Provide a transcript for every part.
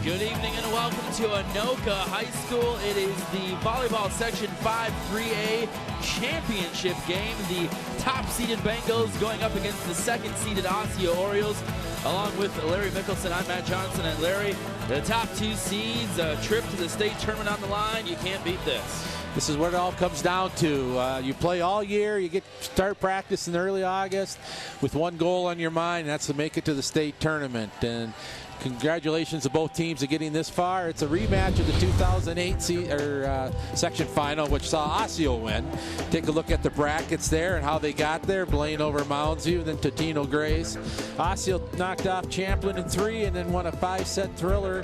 Good evening and welcome to Anoka High School. It is the Volleyball Section 5 3A Championship game. The top-seeded Bengals going up against the second-seeded Osseo Orioles. Along with Larry Mickelson, I'm Matt Johnson. And Larry, the top two seeds, a trip to the state tournament on the line. You can't beat this. This is what it all comes down to. You play all year, you get start practice in early August with one goal on your mind, and that's to make it to the state tournament. And congratulations to both teams of getting this far. It's a rematch of the 2008 section final, which saw Osseo win. Take a look at the brackets there and how they got there. Blaine over Mounds View, then Totino Grace. Osseo knocked off Champlin in 3 and then won a 5-set thriller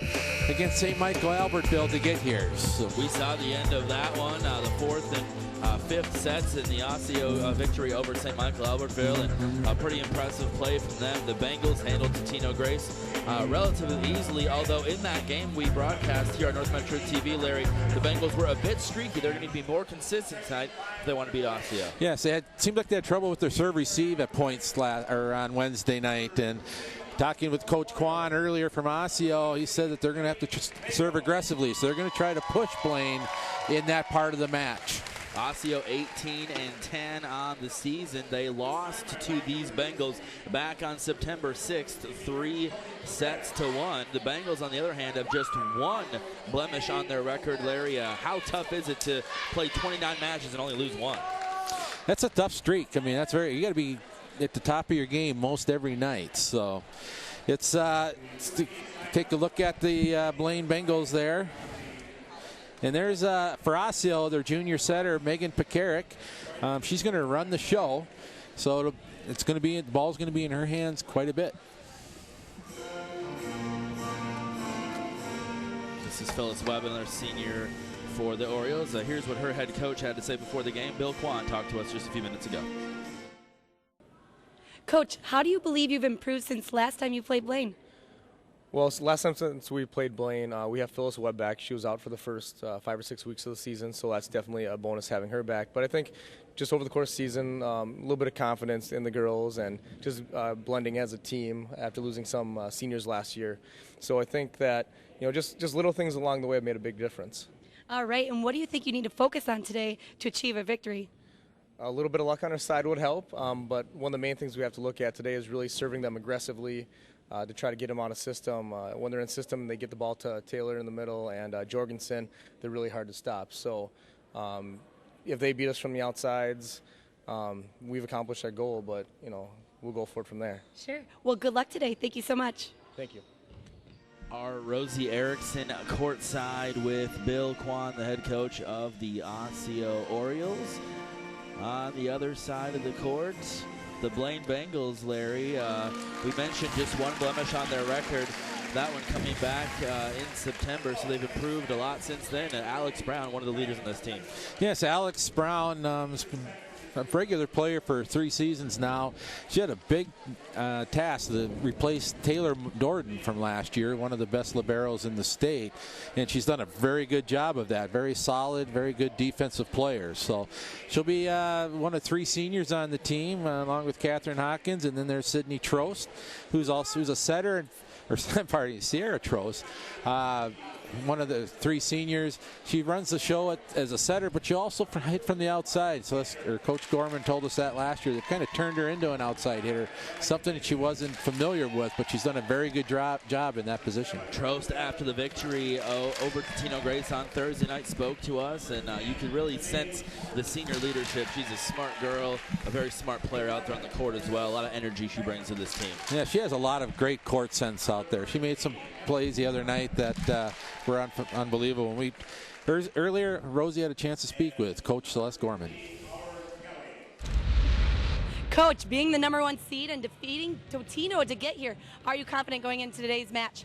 against St. Michael Albertville to get here. So we saw the end of that one, the fourth and fifth sets in the Osseo victory over St. Michael Albertville, and a pretty impressive play from them. The Bengals handled Totino Grace relatively easily, although in that game we broadcast here on North Metro TV, Larry, the Bengals were a bit streaky. They're going to be more consistent tonight if they want to beat Osseo. Yes, seemed like they had trouble with their serve-receive at points on Wednesday night, and talking with Coach Kwan earlier from Osseo, he said that they're going to have to serve aggressively, so they're going to try to push Blaine in that part of the match. Osseo 18-10 on the season. They lost to these Bengals back on September 6th, 3-1. The Bengals, on the other hand, have just one blemish on their record. Larry, how tough is it to play 29 matches and only lose one? That's a tough streak. I mean, you got to be at the top of your game most every night. So it's take a look at the Blaine Bengals there. And there's, for Osseo, their junior setter, Megan Pekarik. She's going to run the show. So the ball's going to be in her hands quite a bit. This is Phyllis Webb, another senior for the Orioles. Here's what her head coach had to say before the game. Bill Kwan talked to us just a few minutes ago. Coach, how do you believe you've improved since last time you played Blaine? Well, last time since we played Blaine, we have Phyllis Webb back. She was out for the first 5 or 6 weeks of the season, so that's definitely a bonus having her back. But I think just over the course of the season, a little bit of confidence in the girls and just blending as a team after losing some seniors last year. So I think that just little things along the way have made a big difference. All right, and what do you think you need to focus on today to achieve a victory? A little bit of luck on our side would help, but one of the main things we have to look at today is really serving them aggressively, to try to get them out of system. When they're in system, they get the ball to Taylor in the middle and Jorgensen. They're really hard to stop. So if they beat us from the outsides, we've accomplished our goal, but we'll go for it from there. Sure. Well, good luck today. Thank you so much. Thank you. Our Rosie Erickson courtside with Bill Kwan, the head coach of the Osseo Orioles. On the other side of the court, the Blaine Bengals, Larry, we mentioned just one blemish on their record, that one coming back in September, so they've improved a lot since then. Alex Brown, one of the leaders in this team. Yes, Alex Brown has been a regular player for 3 seasons now. She had a big task to replace Taylor Dorden from last year, one of the best liberos in the state, and she's done a very good job of that. Very solid, very good defensive player. So she'll be one of 3 seniors on the team, along with Catherine Hawkins, and then there's Sydney Trost, who's a setter, Sierra Trost. One of the 3 seniors. She runs the show as a setter, but she also hit from the outside. So Coach Gorman told us that last year. They kind of turned her into an outside hitter, something that she wasn't familiar with, but she's done a very good job in that position. Trost, after the victory over Totino Grace on Thursday night, spoke to us, and you could really sense the senior leadership. She's a smart girl, a very smart player out there on the court as well. A lot of energy she brings to this team. Yeah, she has a lot of great court sense out there. She made some plays the other night that were unbelievable. Earlier, Rosie had a chance to speak with Coach Celeste Gorman. Coach, being the #1 seed and defeating Totino to get here, are you confident going into today's match?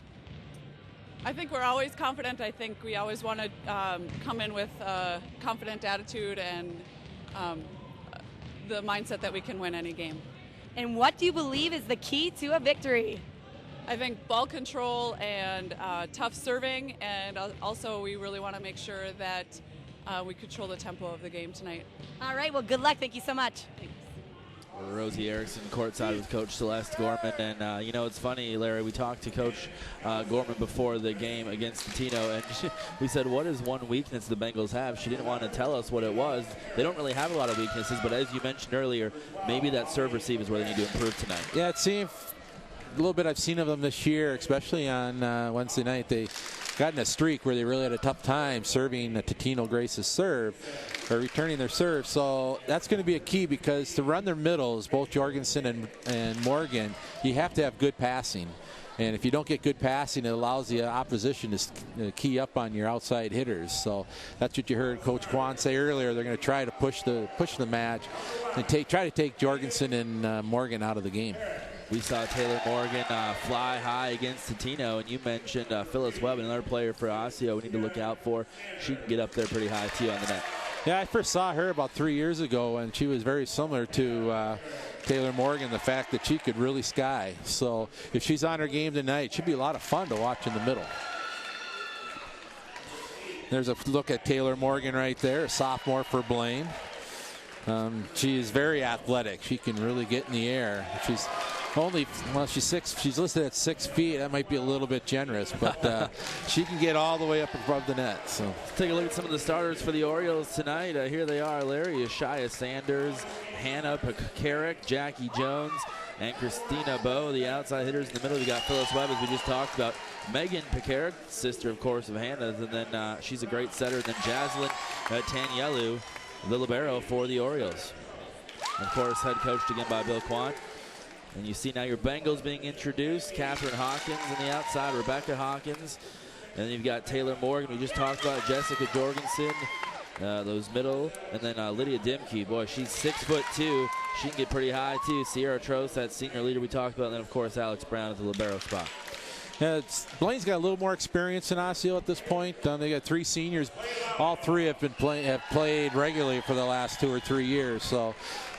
I think we're always confident. I think we always want to come in with a confident attitude and the mindset that we can win any game. And what do you believe is the key to a victory? I think ball control and tough serving, and also we really want to make sure that we control the tempo of the game tonight. All right, well, good luck. Thank you so much. Thanks. Rosie Erickson courtside with Coach Celeste Gorman. And, you know, it's funny, Larry, we talked to Coach Gorman before the game against Tino, and we said, what is one weakness the Bengals have? She didn't want to tell us what it was. They don't really have a lot of weaknesses, but as you mentioned earlier, maybe that serve receive is where they need to improve tonight. Yeah, it seemed a little bit I've seen of them this year, especially on Wednesday night. They got in a streak where they really had a tough time serving Tino Grace's serve, or returning their serve. So that's going to be a key, because to run their middles, both Jorgensen and Morgan, you have to have good passing. And if you don't get good passing, it allows the opposition to key up on your outside hitters. So that's what you heard Coach Kwan say earlier. They're going to try to push the match and try to take Jorgensen and Morgan out of the game. We saw Taylor Morgan fly high against Tino, and you mentioned Phyllis Webb, another player for Osseo we need to look out for. She can get up there pretty high, too, on the net. Yeah, I first saw her about 3 years ago, and she was very similar to Taylor Morgan, the fact that she could really sky. So if she's on her game tonight, it should be a lot of fun to watch in the middle. There's a look at Taylor Morgan right there, a sophomore for Blaine. She is very athletic. She can really get in the air. She's listed at 6 feet. That might be a little bit generous, but she can get all the way up above the net. So let's take a look at some of the starters for the Orioles tonight. Here they are: Larry Ashaya Sanders, Hannah Pekarik, Jackie Jones, and Christina Bowe. The outside hitters in the middle, we got Phyllis Webb, as we just talked about. Megan Pekarik, sister, of course, of Hannah's, and then she's a great setter. And then Jaslyn Tanyelu, the libero for the Orioles. Of course, head coached again by Bill Kwan. And you see now your Bengals being introduced. Catherine Hawkins on the outside, Rebecca Hawkins. And then you've got Taylor Morgan, we just talked about, Jessica Jorgensen, those middle. And then Lydia Dimke, boy, she's 6'2". She can get pretty high, too. Sierra Trost, that senior leader we talked about. And then, of course, Alex Brown at the libero spot. Yeah, Blaine's got a little more experience in Osseo at this point. They got 3 seniors. All 3 have played regularly for the last 2 or 3 years. So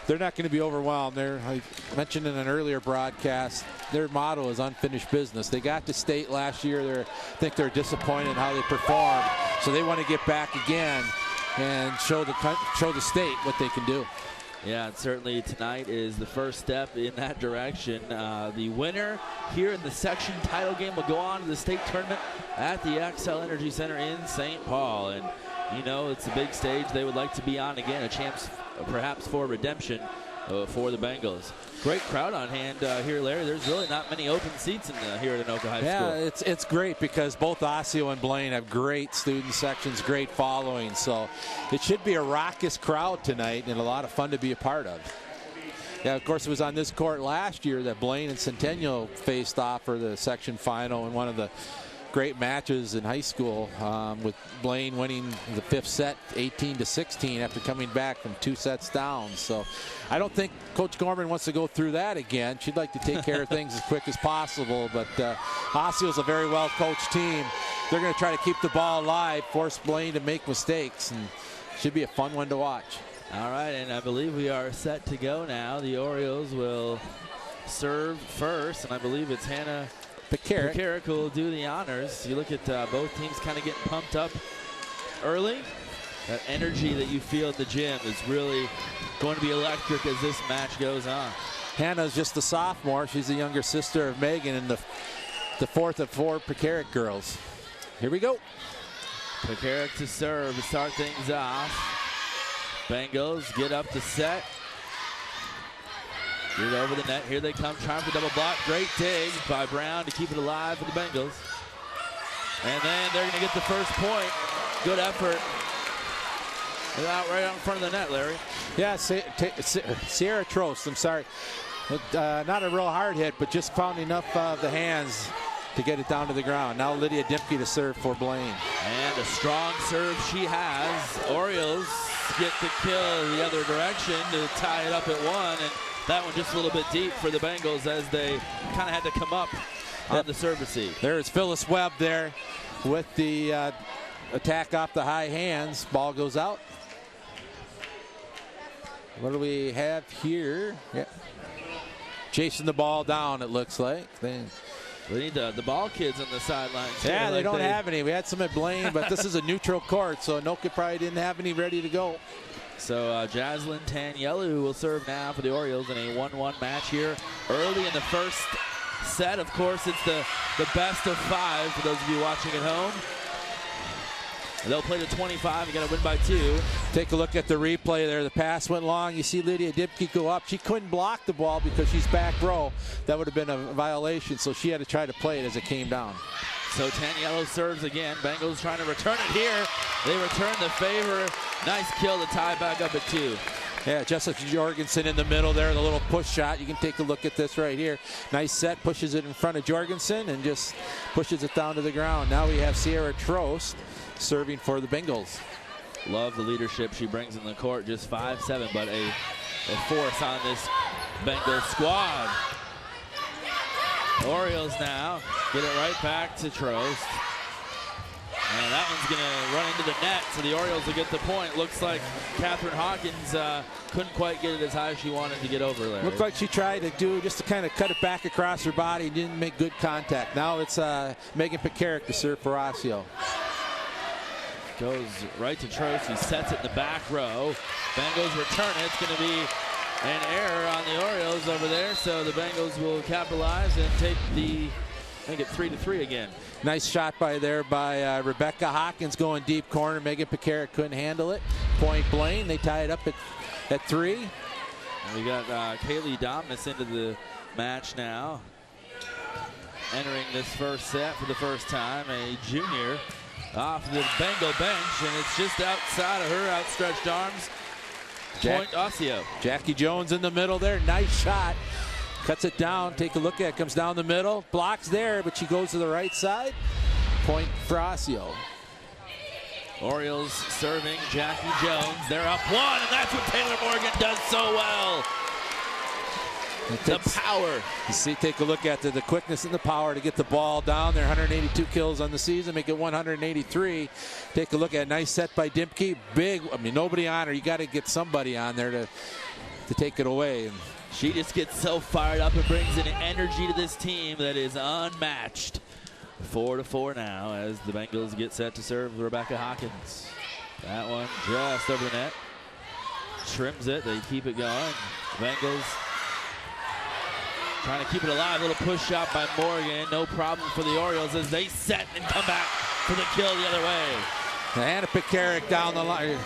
they're not going to be overwhelmed. I mentioned in an earlier broadcast, their motto is unfinished business. They got to state last year. I think they're disappointed in how they performed. So they want to get back again and show the state what they can do. Yeah, and certainly tonight is the first step in that direction. The winner here in the section title game will go on to the state tournament at the XL Energy Center in St. Paul. And, you know, it's a big stage they would like to be on again, a chance perhaps for redemption for the Bengals. Great crowd on hand here, Larry. There's really not many open seats here at Anoka High School. Yeah, it's great because both Osseo and Blaine have great student sections, great following. So it should be a raucous crowd tonight and a lot of fun to be a part of. Yeah, of course, it was on this court last year that Blaine and Centennial faced off for the section final in one of the great matches in high school, with Blaine winning the 5th set 18-16 after coming back from 2 sets down. So I don't think Coach Gorman wants to go through that again. She'd like to take care of things as quick as possible, but Osseo's a very well coached team. They're going to try to keep the ball alive, force Blaine to make mistakes, and should be a fun one to watch. All right, and I believe we are set to go now. The Orioles will serve first, and I believe it's Hannah Pekarik who will do the honors. You look at both teams kind of getting pumped up early. That energy that you feel at the gym is really going to be electric as this match goes on. Hannah's just a sophomore. She's the younger sister of Megan and the 4th of 4 Pekarik girls. Here we go. Pekarik to serve to start things off. Bengals get up the set. Get over the net. Here they come, trying for double block. Great dig by Brown to keep it alive for the Bengals. And then they're going to get the first point. Good effort. Right out in front of the net, Larry. Yeah, Sierra Trost, I'm sorry. Not a real hard hit, but just found enough of the hands to get it down to the ground. Now Lydia Dimke to serve for Blaine. And a strong serve she has. Orioles get the kill the other direction to tie it up at 1. And that one just a little bit deep for the Bengals as they kind of had to come up on the serve receive. There's Phyllis Webb there with the attack off the high hands. Ball goes out. What do we have here? Yeah. Chasing the ball down, it looks like. We need the ball kids on the sidelines. Yeah, they don't have any. We had some at Blaine, but this is a neutral court, so Anoka probably didn't have any ready to go. So Jaslyn Tanielu will serve now for the Orioles in a 1-1 match here early in the first set. Of course, it's the best of 5 for those of you watching at home. They'll play to 25. You got to win by 2. Take a look at the replay there. The pass went long. You see Lydia Dipke go up. She couldn't block the ball because she's back row. That would have been a violation, so she had to try to play it as it came down. So Tanielu serves again. Bengals trying to return it here. They return the favor. Nice kill to tie back up at 2. Yeah, Jessica Jorgensen in the middle there, the little push shot. You can take a look at this right here. Nice set, pushes it in front of Jorgensen and just pushes it down to the ground. Now we have Sierra Trost serving for the Bengals. Love the leadership she brings in the court. Just 5'7", but a force on this Bengals squad. Orioles now get it right back to Trost. And that one's going to run into the net, so the Orioles will get the point. Looks like Catherine Hawkins couldn't quite get it as high as she wanted to get over there. Looked like she tried to do just to kind of cut it back across her body. Didn't make good contact. Now it's Megan Pekarik to serve for Osseo. Goes right to Trost. He sets it in the back row. Bengals return it. It's going to be an error on the Orioles over there, so the Bengals will capitalize and take the, I think it's 3-3 again. Nice shot by Rebecca Hawkins going deep corner. Megan Pekarik couldn't handle it. Point Blaine. They tie it up at 3. And we got Kaylee Dominus into the match now. Entering this first set for the first time, a junior off the Bengal bench, and it's just outside of her outstretched arms. Point Osseo. Jackie Jones in the middle there. Nice shot. Cuts it down. Take a look at it. Comes down the middle. Blocks there, but she goes to the right side. Point for Osseo. Orioles serving Jackie Jones. They're up 1, and that's what Taylor Morgan does so well. The power. You see, take a look at the quickness and the power to get the ball down there. 182 kills on the season, make it 183. Take a look at nice set by Dimke. Big, I mean, nobody on her. You got to get somebody on there to take it away. And she just gets so fired up and brings an energy to this team that is unmatched. 4-4 now as the Bengals get set to serve Rebecca Hawkins. That one just over the net. Trims it. They keep it going. Bengals trying to keep it alive. Little push shot by Morgan. No problem for the Orioles as they set and come back for the kill the other way. Hannah Pekarik down the line.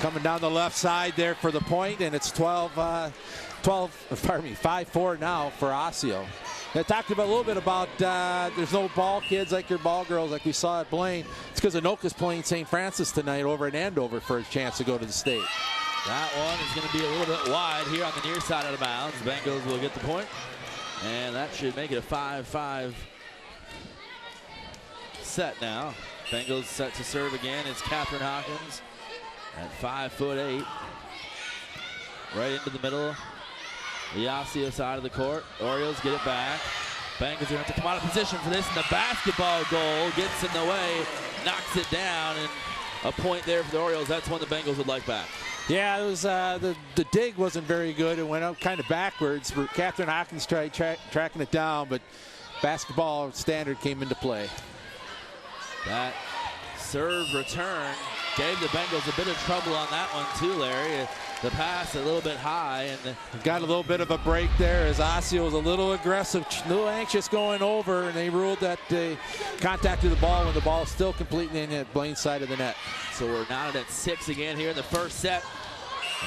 Coming down the left side there for the point, and it's 5-4 now for Osseo. I talked about a little bit about there's no ball kids like your ball girls like we saw at Blaine. It's because Anoka's playing St. Francis tonight over in Andover for a chance to go to the state. That one is going to be a little bit wide here on the near side of the bounds. Bengals will get the point, and that should make it a 5-5 set now. Bengals set to serve again. It's Catherine Hawkins at 5'8", right into the middle. The Osseo side of the court. Orioles get it back. Bengals are going to have to come out of position for this, and the basketball goal gets in the way, knocks it down, and a point there for the Orioles. That's one the Bengals would like back. Yeah, it was the dig wasn't very good. It went out kind of backwards. Catherine Hawkins tried tracking it down, but basketball standard came into play. That serve return gave the Bengals a bit of trouble on that one too, Larry. The pass a little bit high, and got a little bit of a break there as Osseo was a little aggressive, a little anxious going over, and they ruled that they contacted the ball when the ball is still completely in at Blaine's side of the net. So we're knotted at 6 again here in the first set.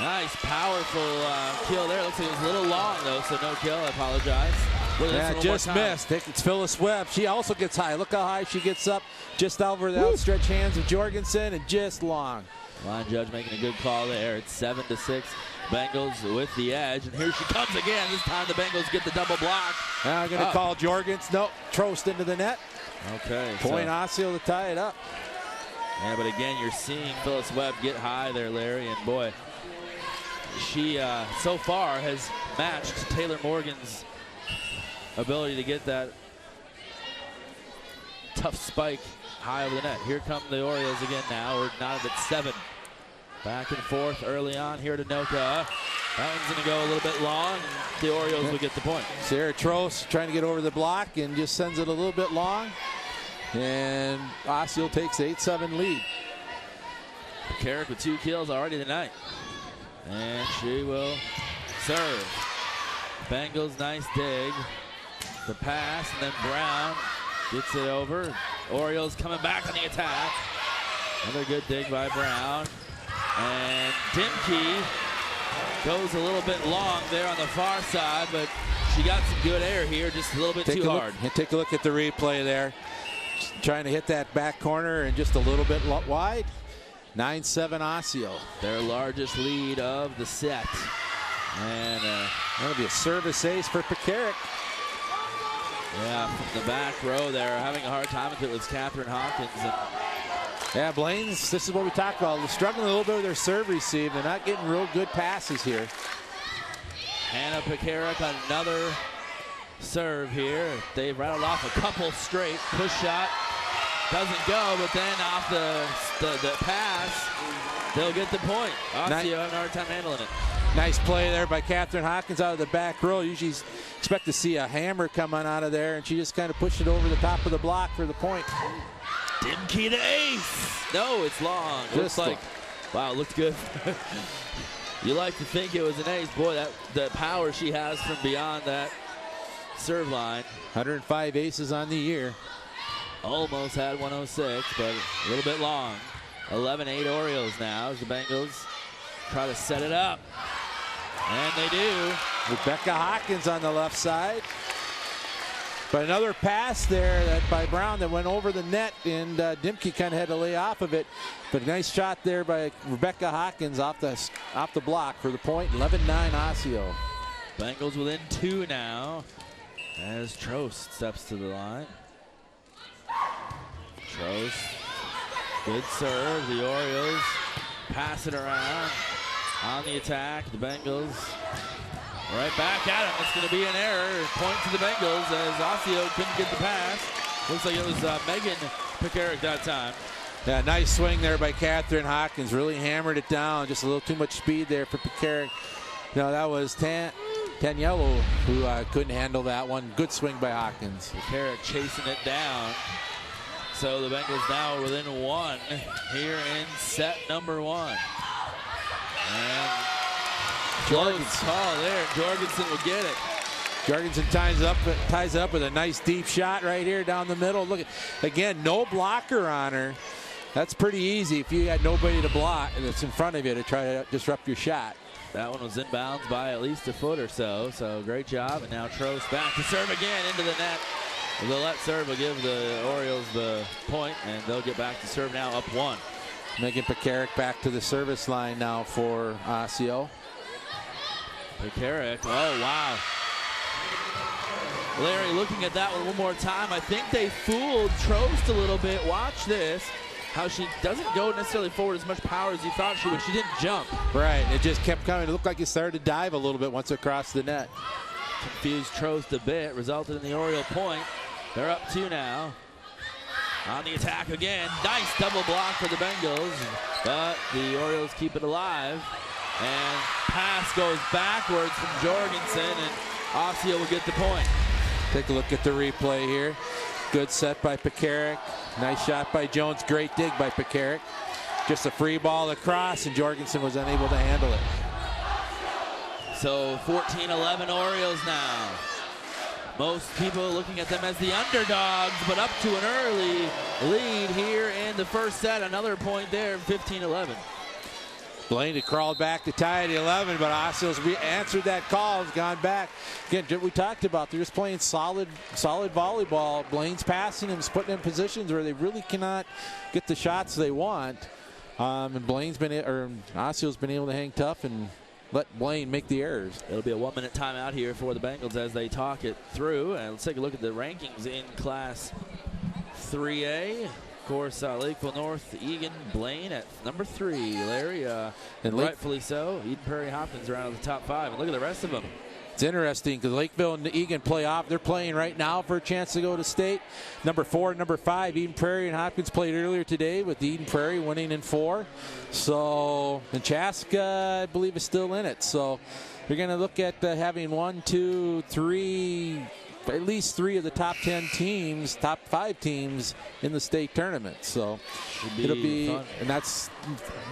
Nice, powerful kill there. Looks like it was a little long, though, so no kill. I apologize. Yeah, just missed. It's Phyllis Webb. She also gets high. Look how high she gets up, just over the outstretched hands of Jorgensen, and just long. Line judge making a good call there. It's 7-6. Bengals with the edge, and here she comes again. This time the Bengals get the double block. Now I'm going to call Jorgens. No, Trost into the net. Okay. Point Osseo to tie it up. Yeah, but again, you're seeing Phyllis Webb get high there, Larry, and boy, she so far has matched Taylor Morgan's ability to get that tough spike high over the net. Here come the Orioles again now. We're knotted at 7. Back and forth early on here to Noka. That one's going to go a little bit long. The Orioles will get the point. Sierra Trost trying to get over the block and just sends it a little bit long. And Osseo takes 8-7 lead. Carrick with 2 kills already tonight. And she will serve. Bengals, nice dig. The pass, and then Brown gets it over. Orioles coming back on the attack. Another good dig by Brown. And Dimke goes a little bit long there on the far side, but she got some good air here, just a little bit too hard. Take a look at the replay there. Trying to hit that back corner and just a little bit wide. 9-7 Osseo. Their largest lead of the set. And that'll be a service ace for Pekarik. Yeah, from the back row there, having a hard time with it was Catherine Hawkins. Yeah, Blaine's, this is what we talked about. They're struggling a little bit with their serve receive. They're not getting real good passes here. Hannah Pekarik, another serve here. They've rattled off a couple straight. Push shot doesn't go, but then off the pass, they'll get the point. Osseo having a hard time handling it. Nice play there by Catherine Hawkins out of the back row. Usually expect to see a hammer coming out of there, and she just kind of pushed it over the top of the block for the point. Dimke to ace. No, it's long. Looks like, wow, it looked good. You like to think it was an ace. Boy, that power she has from beyond that serve line. 105 aces on the year. Almost had 106, but a little bit long. 11-8 Orioles now as the Bengals try to set it up. And they do. Rebecca Hawkins on the left side. But another pass there by Brown that went over the net, and Dimke kind of had to lay off of it. But a nice shot there by Rebecca Hawkins off the block for the point. 11-9 Osseo. Bengals within 2 now as Trost steps to the line. Trost, good serve. The Orioles pass it around on the attack. The Bengals right back at him. It's going to be an error. Point to the Bengals as Osseo couldn't get the pass. Looks like it was Megan Pekarik that time. Yeah, nice swing there by Catherine Hawkins. Really hammered it down. Just a little too much speed there for Pekarik. No, that was Taniello who couldn't handle that one. Good swing by Hawkins. Pekarik chasing it down. So the Bengals now within 1 here in set number 1. And close call there. Jorgensen will get it. Jorgensen ties it up with a nice deep shot right here down the middle. Look, again, no blocker on her. That's pretty easy if you had nobody to block that's in front of you to try to disrupt your shot. That one was inbounds by at least a foot or so. So great job. And now Trost back to serve again into the net. The let serve will give the Orioles the point, and they'll get back to serve now up 1. Megan Pekarik back to the service line now for Osseo. Pekarik, oh wow. Larry looking at that one more time. I think they fooled Trost a little bit. Watch this. How she doesn't go necessarily forward as much power as you thought she would. She didn't jump. Right, it just kept coming. It looked like it started to dive a little bit once it crossed the net. Confused Trost a bit, resulted in the Oriole point. They're up 2 now. On the attack again. Nice double block for the Bengals, but the Orioles keep it alive. And pass goes backwards from Jorgensen, and Osseo will get the point. Take a look at the replay here. Good set by Pekarik. Nice shot by Jones. Great dig by Pekarik. Just a free ball across, and Jorgensen was unable to handle it. So 14-11 Orioles now. Most people looking at them as the underdogs, but up to an early lead here in the first set. Another point there, 15-11. Blaine had crawled back to tie at 11, but Osseo's answered that call, has gone back. Again, we talked about, they're just playing solid volleyball. Blaine's passing them, putting them in positions where they really cannot get the shots they want. And Osseo's been able to hang tough and let Blaine make the errors. It'll be a 1-minute timeout here for the Bengals as they talk it through. And let's take a look at the rankings in Class 3A. Of course, Lakeville North, Egan, Blaine at number 3. Larry, and rightfully so. Eden Prairie, Hopkins around the top 5. And look at the rest of them. It's interesting because Lakeville and Egan play off. They're playing right now for a chance to go to state. Number 4 and number 5, Eden Prairie and Hopkins played earlier today with Eden Prairie winning in 4. So, and Chaska, I believe, is still in it. So, you're going to look at having 1, 2, 3 at least 3 of the top 10 teams, top 5 teams in the state tournament. So it'll be fun. And that's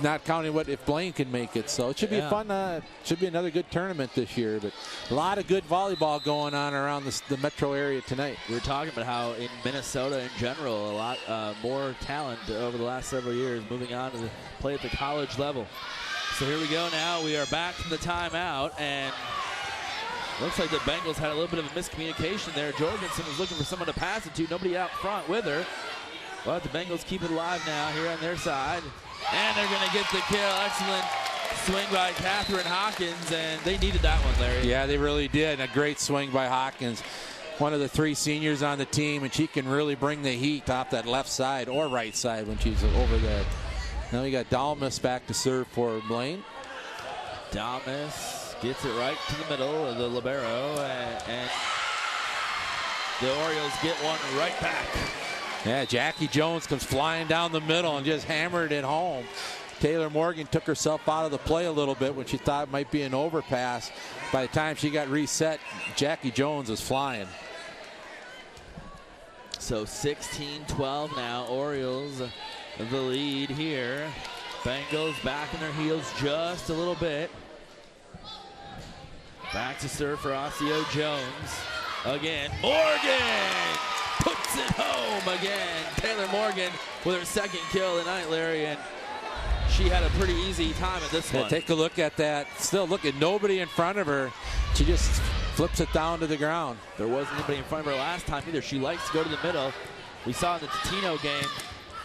not counting if Blaine can make it. So it should be fun. Should be another good tournament this year. But a lot of good volleyball going on around the metro area tonight. We were talking about how in Minnesota in general, a lot more talent over the last several years moving on to play at the college level. So here we go now. We are back from the timeout, and looks like the Bengals had a little bit of a miscommunication there. Jorgensen was looking for someone to pass it to. Nobody out front with her. But the Bengals keep it alive now here on their side. And they're going to get the kill. Excellent swing by Catherine Hawkins, and they needed that one, Larry. Yeah, they really did. A great swing by Hawkins. One of the 3 seniors on the team, and she can really bring the heat off that left side or right side when she's over there. Now we got Dalmas back to serve for Blaine. Dalmas gets it right to the middle of the libero, and the Orioles get one right back. Yeah, Jackie Jones comes flying down the middle and just hammered it home. Taylor Morgan took herself out of the play a little bit when she thought it might be an overpass. By the time she got reset, Jackie Jones was flying. So 16-12 now. Orioles the lead here. Bengals back on their heels just a little bit. Back to serve for Osseo Jones. Again, Morgan puts it home again. Taylor Morgan with her 2nd kill of the night, Larry, and she had a pretty easy time at this one. Take a look at that. Still look at nobody in front of her. She just flips it down to the ground. There wasn't anybody in front of her last time either. She likes to go to the middle. We saw in the Totino game,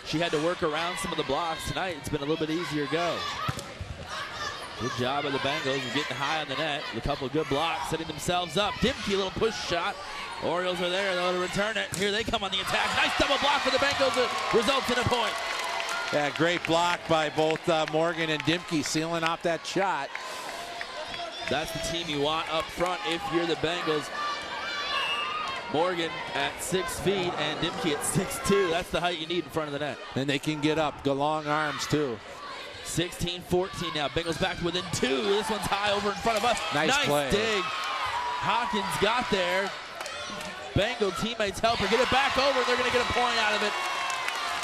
she had to work around some of the blocks. Tonight, it's been a little bit easier go. Good job of the Bengals of getting high on the net. A couple of good blocks, setting themselves up. Dimke, a little push shot. Orioles are there. They'll return it. Here they come on the attack. Nice double block for the Bengals. It results in a point. Yeah, great block by both Morgan and Dimke, sealing off that shot. That's the team you want up front if you're the Bengals. Morgan at 6 feet and Dimke at 6'2". That's the height you need in front of the net. And they can get up, go long arms too. 16-14 now. Bengals back to within 2. This one's high over in front of us. Nice play. Dig. Hawkins got there. Bengal teammates help her get it back over. They're going to get a point out of it.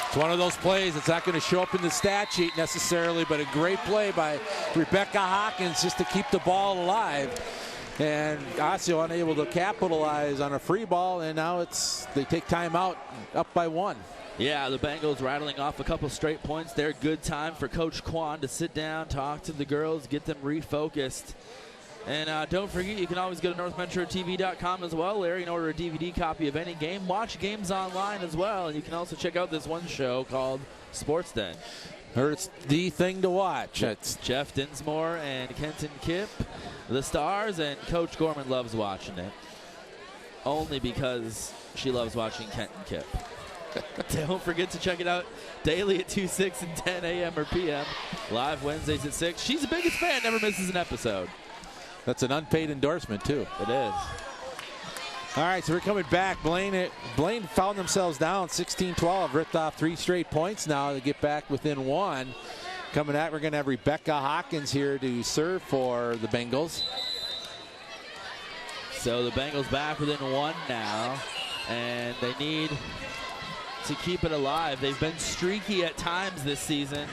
It's one of those plays that's not going to show up in the stat sheet necessarily, but a great play by Rebecca Hawkins just to keep the ball alive. And Osseo unable to capitalize on a free ball, and now they take time out, up by 1. Yeah, the Bengals rattling off a couple straight points there. Good time for Coach Kwan to sit down, talk to the girls, get them refocused. And don't forget, you can always go to NorthMetroTV.com as well, Larry, and order a DVD copy of any game. Watch games online as well, and you can also check out this one show called Sports Den. It's the thing to watch. It's Jeff Dinsmore and Kenton Kipp, the stars, and Coach Gorman loves watching it. Only because she loves watching Kenton Kipp. Don't forget to check it out daily at 2, 6, and 10 a.m. or p.m. Live Wednesdays at 6. She's the biggest fan, never misses an episode. That's an unpaid endorsement, too. It is. All right, so we're coming back. Blaine found themselves down 16-12, ripped off 3 straight points now to get back within 1. Coming out, we're going to have Rebecca Hawkins here to serve for the Bengals. So the Bengals back within 1 now, and they need to keep it alive. They've been streaky at times this season,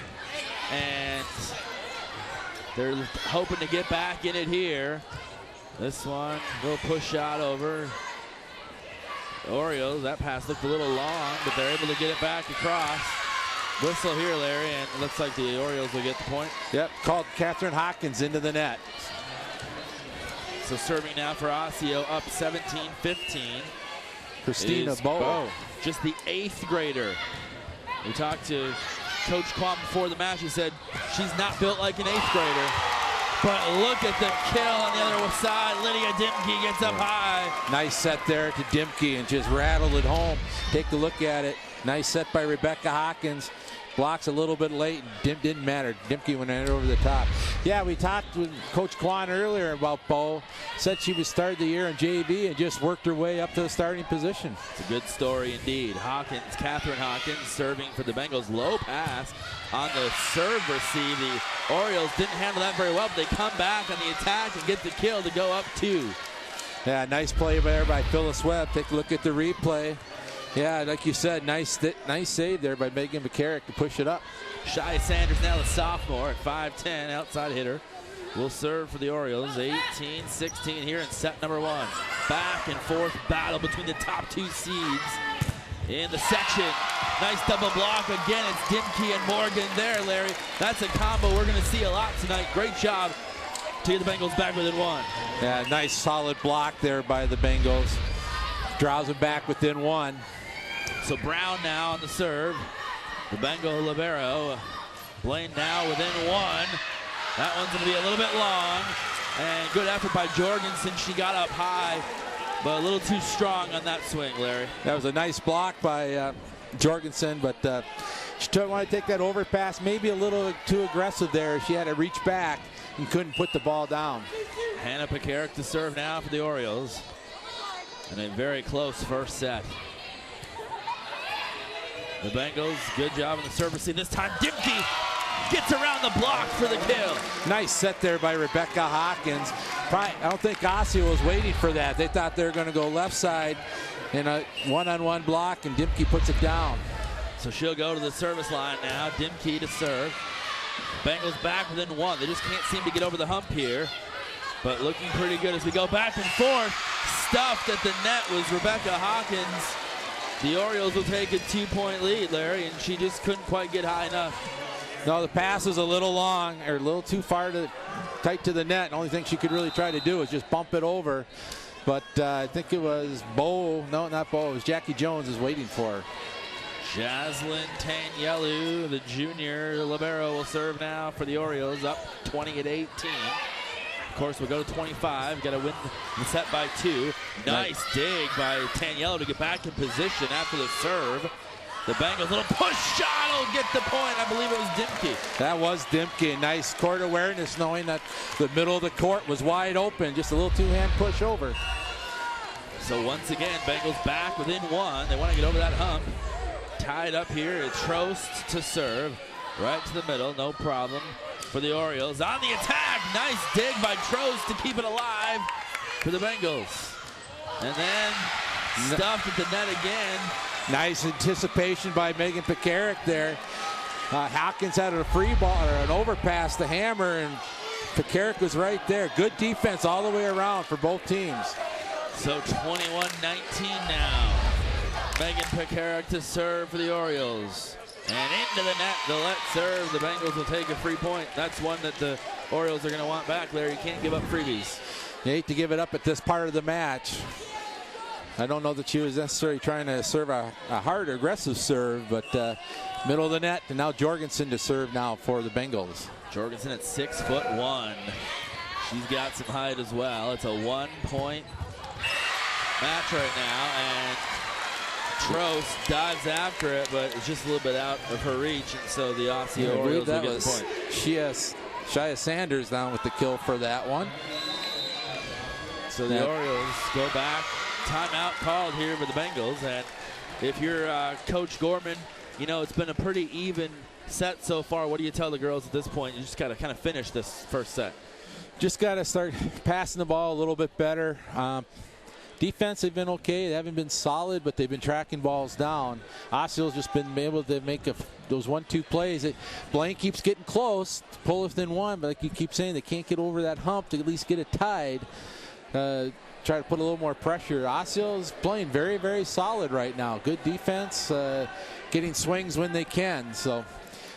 and they're hoping to get back in it here. This one, little push shot over. Orioles, that pass looked a little long, but they're able to get it back across. Whistle here, Larry, and it looks like the Orioles will get the point. Yep, called Catherine Hawkins into the net. So serving now for Osseo, up 17-15. Christina Bowe. Just the 8th grader. We talked to Coach Kwam before the match. He said she's not built like an 8th grader. But look at the kill on the other side. Lydia Dimke gets up high. Nice set there to Dimke and just rattled it home. Take a look at it. Nice set by Rebecca Hawkins. Blocks a little bit late. Didn't matter. Dimke went over the top. Yeah, we talked with Coach Kwan earlier about Bo. Said she was started the year in JV and just worked her way up to the starting position. It's a good story indeed. Catherine Hawkins serving for the Bengals. Low pass on the serve receive. The Orioles didn't handle that very well, but they come back on the attack and get the kill to go up 2. Yeah, nice play there by Phyllis Webb. Take a look at the replay. Yeah, like you said, nice save there by Megan McCarrick to push it up. Shia Sanders, now the sophomore at 5'10", outside hitter, will serve for the Orioles. 18-16 here in set number 1. Back and forth battle between the top 2 seeds in the section. Nice double block. Again, it's Dimke and Morgan there, Larry. That's a combo we're going to see a lot tonight. Great job to get the Bengals back within 1. Yeah, nice solid block there by the Bengals. Draws them back within 1. So Brown now on the serve. The Bengal libero. Blaine now within 1. That one's going to be a little bit long. And good effort by Jorgensen. She got up high, but a little too strong on that swing, Larry. That was a nice block by Jorgensen, but she didn't want to take that overpass. Maybe a little too aggressive there. She had to reach back and couldn't put the ball down. Hannah Pekarik to serve now for the Orioles. And a very close first set. The Bengals, good job on the service. This time, Dimke gets around the block for the kill. Nice set there by Rebecca Hawkins. I don't think Osseo was waiting for that. They thought they were going to go left side in a one-on-one block, and Dimke puts it down. So she'll go to the service line now. Dimke to serve. Bengals back within 1. They just can't seem to get over the hump here. But looking pretty good as we go back and forth. Stuffed at the net was Rebecca Hawkins. The Orioles will take a 2-point lead, Larry, and she just couldn't quite get high enough. No, the pass was a little long, or a little too far tight to the net. The only thing she could really try to do was just bump it over. But I think it was not Bo, it was Jackie Jones is waiting for her. Jaslyn Tanyelu, the junior libero, will serve now for the Orioles, up 20-18. Of course, we'll go to 25. Got to win the set by 2. Nice dig by Tanyelu to get back in position after the serve. The Bengals, little push shot will get the point. I believe it was Dimke. That was Dimke. Nice court awareness, knowing that the middle of the court was wide open. Just a little two-hand push over. So once again, Bengals back within 1. They want to get over that hump. Tied up here. It's Trost to serve. Right to the middle, no problem for the Orioles. On the attack, nice dig by Trost to keep it alive for the Bengals. And then stuffed at the net again. Nice anticipation by Megan Pekarik there. Hawkins had a free ball or an overpass to Hammer, and Pekarik was right there. Good defense all the way around for both teams. So 21-19 now. Megan Pekarik to serve for the Orioles. And into the net, the let serve. The Bengals will take a free point. That's one that the Orioles are going to want back, Larry. You can't give up freebies. You hate to give it up at this part of the match. I don't know that she was necessarily trying to serve a hard, aggressive serve, but middle of the net, and now Jorgensen to serve now for the Bengals. Jorgensen at 6'1". She's got some height as well. It's a 1-point match right now, and Trost dives after it, but it's just a little bit out of her reach, and so the Osseo Orioles will get the point. Shia Sanders down with the kill for that one. So the Orioles go back. Timeout called here for the Bengals, and if you're Coach Gorman, you know it's been a pretty even set so far. What do you tell the girls at this point? You just got to kind of finish this first set. Just got to start passing the ball a little bit better. Defense, they've been okay. They haven't been solid, but they've been tracking balls down. Osceo's just been able to make those 1-2 plays. Blaine keeps getting close, pull within 1, but like you keep saying, they can't get over that hump to at least get it tied. Try to put a little more pressure. Osceo's playing very, very solid right now. Good defense, getting swings when they can. So,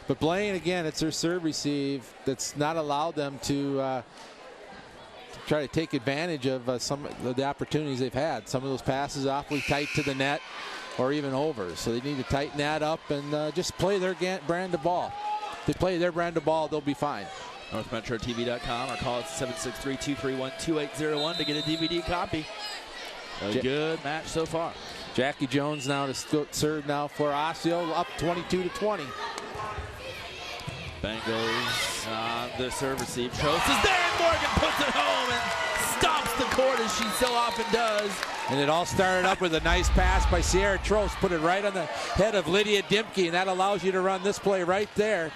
but Blaine, again, it's their serve receive that's not allowed them to try to take advantage of some of the opportunities they've had. Some of those passes awfully tight to the net or even over. So they need to tighten that up and just play their brand of ball. If they play their brand of ball, they'll be fine. NorthMetroTV.com or call us 763-231-2801 to get a DVD copy. A good match so far. Jackie Jones now to serve now for Osseo, up 22-20. Bengals on the serve receive. Trost is there, and Morgan puts it home and stomps the court as she so often does. And it all started up with a nice pass by Sierra Trost, put it right on the head of Lydia Dimke, and that allows you to run this play right there.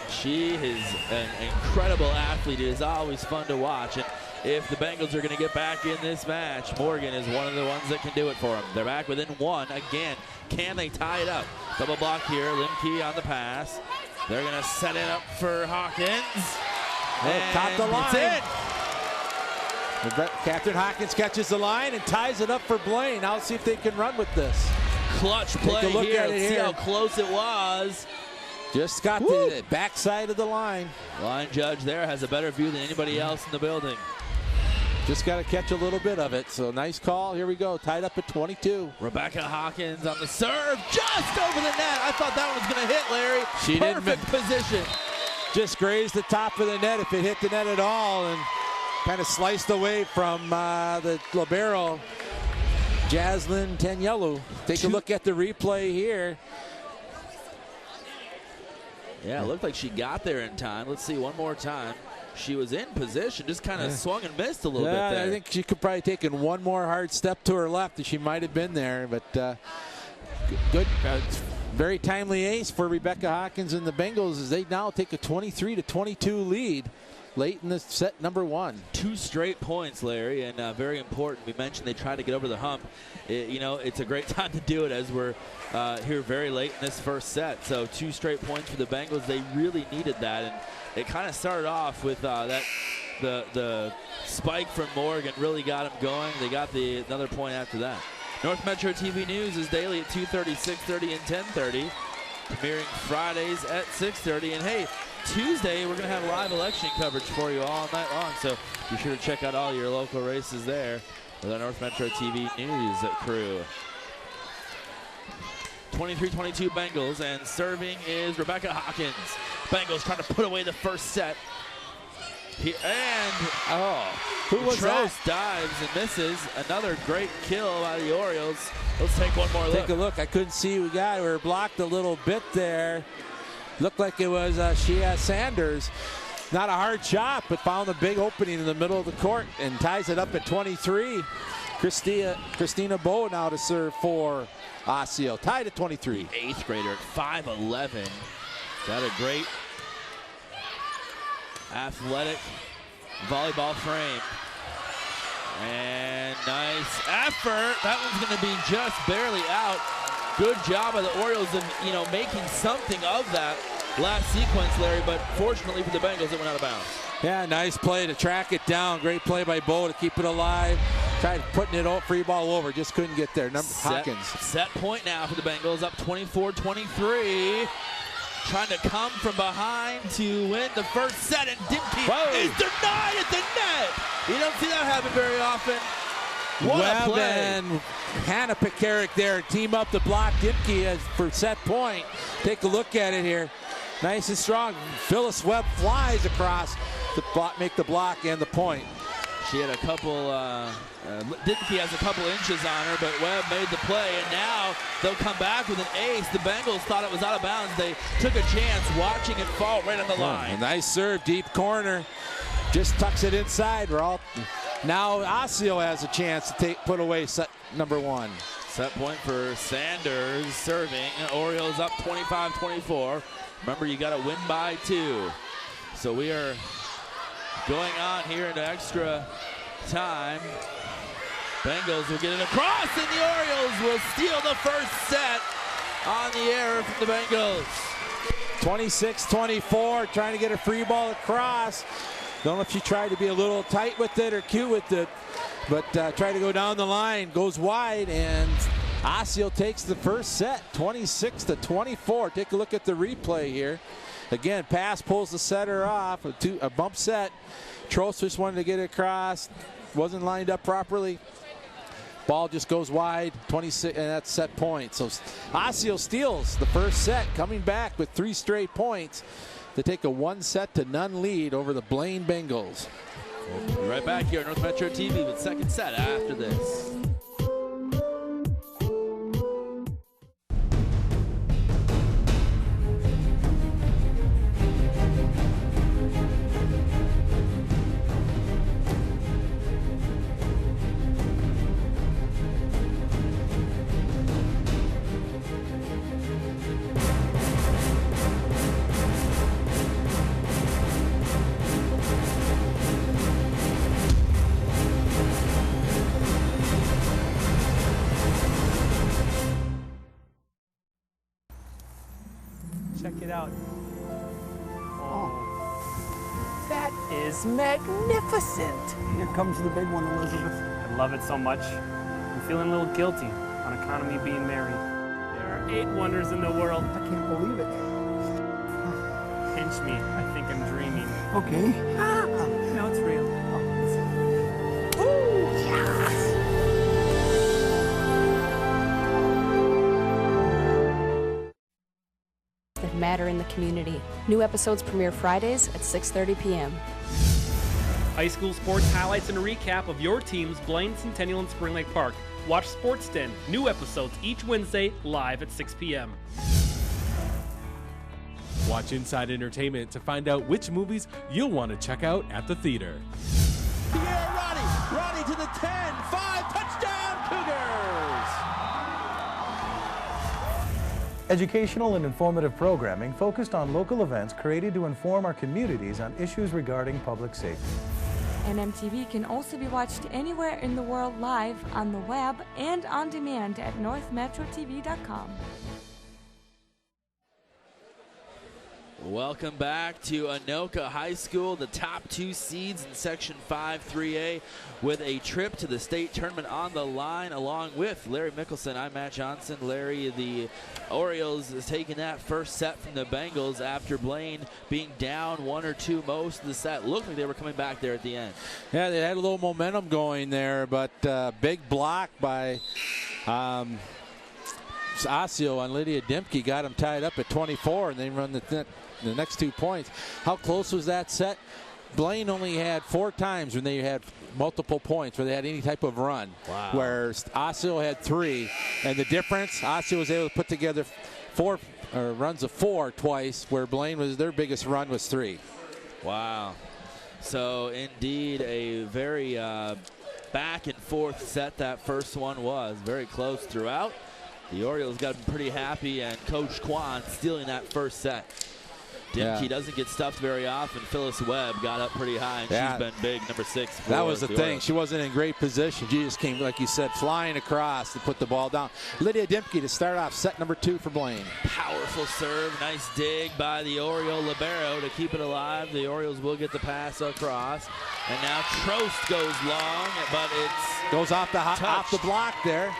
She is an incredible athlete. It is always fun to watch. And if the Bengals are going to get back in this match. Morgan is one of the ones that can do it for them. They're back within one. Again, can they tie it up? Double block here. Limke on the pass. They're going to set it up for Hawkins. Top the line. That's it. Captain Hawkins catches the line and ties it up for Blaine. Now let's see if they can run with this. Clutch play Take a look here. at it Let's see here. how close it was. Just got the backside of the line. Line judge there has a better view than anybody else in the building. Just got to catch a little bit of it. So nice call. Here we go. Tied up at 22. Rebecca Hawkins on the serve. Just over the net. I thought that one was going to hit, Larry. She Perfect position. Just grazed the top of the net if it hit the net at all, and kind of sliced away from the libero, Jaslyn Tanyelu. Take a look at the replay here. Yeah, it looked like she got there in time. Let's see one more time. She was in position, just kind of swung and missed a little bit there. I think she could probably taken one more hard step to her left, and she might have been there. But good, very timely ace for Rebecca Hawkins and the Bengals as they now take a 23-22 lead late in the set number one. 2 straight points, Larry, and very important. We mentioned they tried to get over the hump. It's a great time to do it as we're here very late in this first set. So 2 straight points for the Bengals. They really needed that, and it kind of started off with the spike from Morgan really got them going. They got another point after that. North Metro TV News is daily at 2:30, 6:30, and 10:30. Premiering Fridays at 6:30. And hey, Tuesday we're going to have live election coverage for you all night long. So be sure to check out all your local races there with our North Metro TV News crew. 23-22 Bengals, and serving is Rebecca Hawkins. Bengals trying to put away the first set. Who was that? Dives and misses. Another great kill by the Orioles. Let's take one more look. Take a look. I couldn't see who got her. Blocked a little bit there. Looked like it was Shea Sanders. Not a hard shot, but found a big opening in the middle of the court and ties it up at 23. Christina Bowe now to serve for Osseo. Tied at 23. The 8th grader at 5'11". Got a great athletic volleyball frame. And nice effort. That one's going to be just barely out. Good job by the Orioles of, making something of that last sequence, Larry, but fortunately for the Bengals, it went out of bounds. Yeah, nice play to track it down. Great play by Bowe to keep it alive. Tried putting it free ball over, just couldn't get there. Hawkins. Set point now for the Bengals, up 24-23. Trying to come from behind to win the first set, and Dimke is denied at the net. You don't see that happen very often. What a play. And Hannah Pekarik there team up to block Dimke for set point. Take a look at it here. Nice and strong. Phyllis Webb flies across to make the block and the point. She had a couple, Dimke has a couple inches on her, but Webb made the play, and now they'll come back with an ace. The Bengals thought it was out of bounds. They took a chance watching it fall right on the line. A nice serve, deep corner. Just tucks it inside. Now Osseo has a chance to put away set number one. Set point for Sanders serving. Orioles up 25-24. Remember, you got to win by 2. So we are going on here into extra time. Bengals will get it across, and the Orioles will steal the first set on the error from the Bengals. 26-24, trying to get a free ball across. Don't know if she tried to be a little tight with it or cute with it, but tried to go down the line, goes wide, and Osseo takes the first set, 26-24. Take a look at the replay here. Again, pass pulls the setter off, a bump set. Trost just wanted to get it across, wasn't lined up properly. Ball just goes wide, 26, and that's set point. So Osseo steals the first set, coming back with 3 straight points to take a 1-0 lead over the Blaine Bengals. We'll be right back here on North Metro TV with second set after this. Check it out. Oh. That is magnificent. Here comes the big one, Elizabeth. I love it so much. I'm feeling a little guilty on account of me being married. There are 8 wonders in the world. I can't believe it. Pinch me. I think I'm dreaming. Okay. No, it's real. Ooh, yes! That matter in the community. New episodes premiere Fridays at 6:30 p.m. High school sports highlights and a recap of your teams, Blaine, Centennial, and Spring Lake Park. Watch Sports Den. New episodes each Wednesday live at 6 p.m. Watch Inside Entertainment to find out which movies you'll want to check out at the theater. Pierre Roddy to the 10, 5, touchdown Cougars! Educational and informative programming focused on local events created to inform our communities on issues regarding public safety. NMTV can also be watched anywhere in the world live, on the web, and on demand at northmetrotv.com. Welcome back to Anoka High School, the top 2 seeds in Section 5-3A, with a trip to the state tournament on the line, along with Larry Mickelson. I'm Matt Johnson. Larry, the Orioles is taking that first set from the Bengals after Blaine being down 1 or 2 most of the set. Looked like they were coming back there at the end. Yeah, they had a little momentum going there, but big block by Osseo on Lydia Dimke got them tied up at 24, and they run the next 2 points. How close was that set? Blaine only had 4 times when they had multiple points, where they had any type of run. Wow. Where Osseo had 3, and the difference, Osseo was able to put together 4 runs of 4 twice, where Blaine was their biggest run was 3. Wow. So indeed a very back and forth set that first one was. Very close throughout. The Orioles got pretty happy, and Coach Kwan stealing that first set. Dimke doesn't get stuffed very often. Phyllis Webb got up pretty high, and she's been big, number 6. That was the thing. She wasn't in great position. She just came, like you said, flying across to put the ball down. Lydia Dimke to start off set number 2 for Blaine. Powerful serve. Nice dig by the Oriole libero to keep it alive. The Orioles will get the pass across. And now Trost goes long, but it's goes off the block there.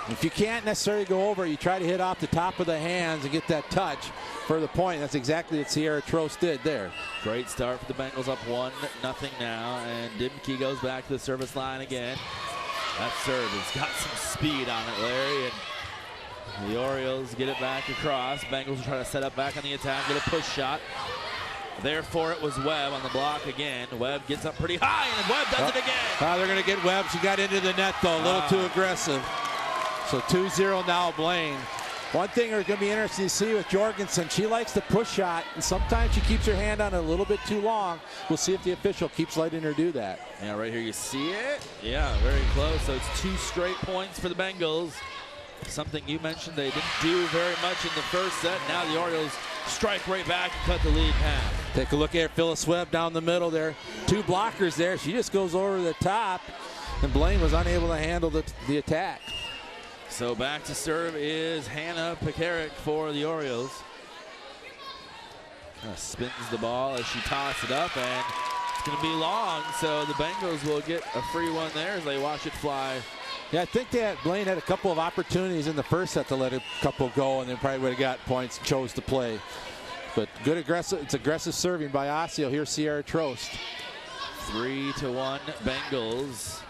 If you can't necessarily go over, you try to hit off the top of the hands and get that touch for the point. That's exactly what Sierra Trost did there. Great start for the Bengals, up 1-0 now, and Dimke goes back to the service line again. That serve has got some speed on it, Larry, and the Orioles get it back across. Bengals will try to set up back on the attack, get a push shot. Therefore, it was Webb on the block again. Webb gets up pretty high, and Webb does it again. They're going to get Webb. She got into the net, though, a little too aggressive. So 2-0 now, Blaine. One thing that's going to be interesting to see with Jorgensen, she likes the push shot, and sometimes she keeps her hand on it a little bit too long. We'll see if the official keeps letting her do that. Yeah, right here you see it. Yeah, very close. So it's 2 straight points for the Bengals. Something you mentioned they didn't do very much in the first set. Now the Orioles strike right back and cut the lead in half. Take a look at Phyllis Webb down the middle there. 2 blockers there. She just goes over the top, and Blaine was unable to handle the attack. So back to serve is Hannah Pekarik for the Orioles. Kind of spins the ball as she tosses it up, and it's going to be long, so the Bengals will get a free one there as they watch it fly. Yeah, I think Blaine had a couple of opportunities in the first set to let a couple go, and they probably would have got points and chose to play. But good it's aggressive serving by Osseo. Here's Sierra Trost. 3-1 Bengals.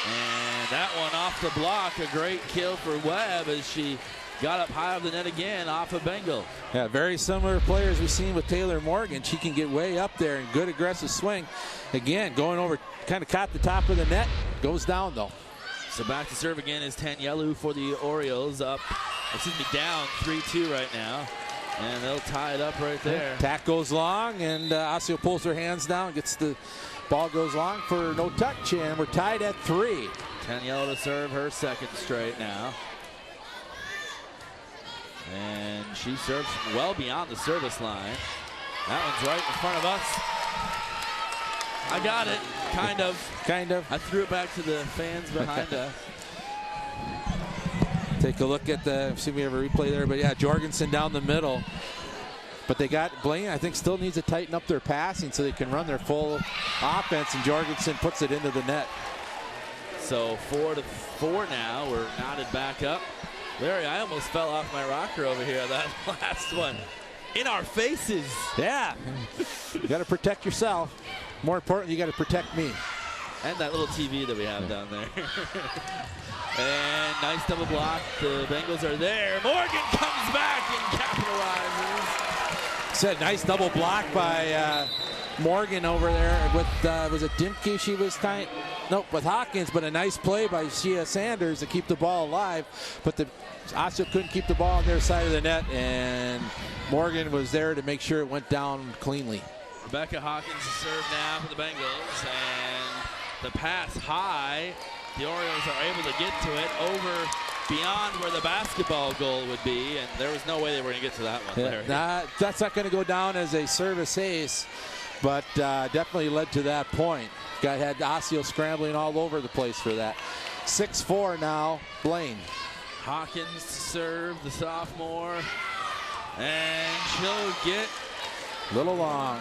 And that one off the block, a great kill for Webb as she got up high of the net again off of Bengal. Yeah, very similar players we've seen with Taylor Morgan. She can get way up there and good aggressive swing. Again, going over, kind of caught the top of the net, goes down though. So back to serve again is Tanyelu for the Orioles, down 3-2 right now. And they'll tie it up right there. Tack goes long, and Osseo pulls her hands down, gets the ball goes long for no touch, and we're tied at 3. Tanyelu to serve her second straight now. And she serves well beyond the service line. That one's right in front of us. I got it, kind of. Kind of. I threw it back to the fans behind us. Take a look at see if we have a replay there, but yeah, Jorgensen down the middle. But they got Blaine, I think, still needs to tighten up their passing so they can run their full offense, and Jorgensen puts it into the net. So 4-4 now. We're knotted back up. Larry, I almost fell off my rocker over here. That last one. In our faces. Yeah. You got to protect yourself. More importantly, you got to protect me. And that little TV that we have down there. And nice double block. The Bengals are there. Morgan comes back and capitalizes. Said nice double block by Morgan over there with, was it Dimke she was tying? Nope, with Hawkins, but a nice play by Shea Sanders to keep the ball alive. But the Osseo couldn't keep the ball on their side of the net, and Morgan was there to make sure it went down cleanly. Rebecca Hawkins to serve now for the Bengals, and the pass high. The Orioles are able to get to it over beyond where the basketball goal would be, and there was no way they were going to get to that one. Yeah, that's not going to go down as a service ace, but definitely led to that point. Had Osseo scrambling all over the place for that. 6-4 now, Blaine. Hawkins to serve, the sophomore, and she'll get a little long.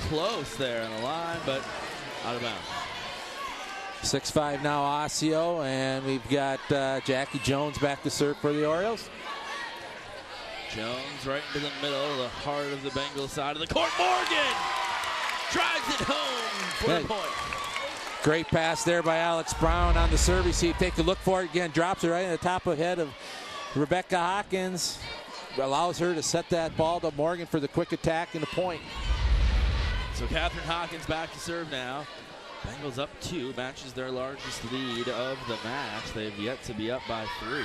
Close there on the line, but out of bounds. 6-5 now Osseo, and we've got Jackie Jones back to serve for the Orioles. Jones right into the middle, the heart of the Bengals side of the court. Morgan drives it home for the point. Great pass there by Alex Brown on the serve receive. Take a look for it again. Drops it right in the top of the head of Rebecca Hawkins. Allows her to set that ball to Morgan for the quick attack and the point. So Catherine Hawkins back to serve now. Bengals up 2, matches their largest lead of the match. They've yet to be up by 3.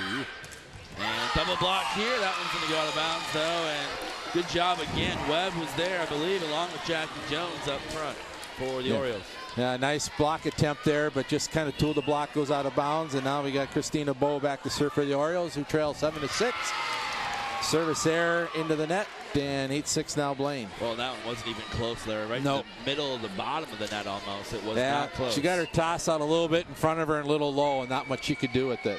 And double block here. That one's going to go out of bounds, though. And good job again. Webb was there, I believe, along with Jackie Jones up front for the Orioles. Yeah, nice block attempt there, but just kind of tool the block goes out of bounds. And now we got Christina Bowe back to serve for the Orioles, who trail 7-6. Service error into the net, and 8-6 now Blaine. Well, that one wasn't even close there. Right in the middle of the bottom of the net almost. It was not close. She got her toss out a little bit in front of her and a little low, and not much she could do with it.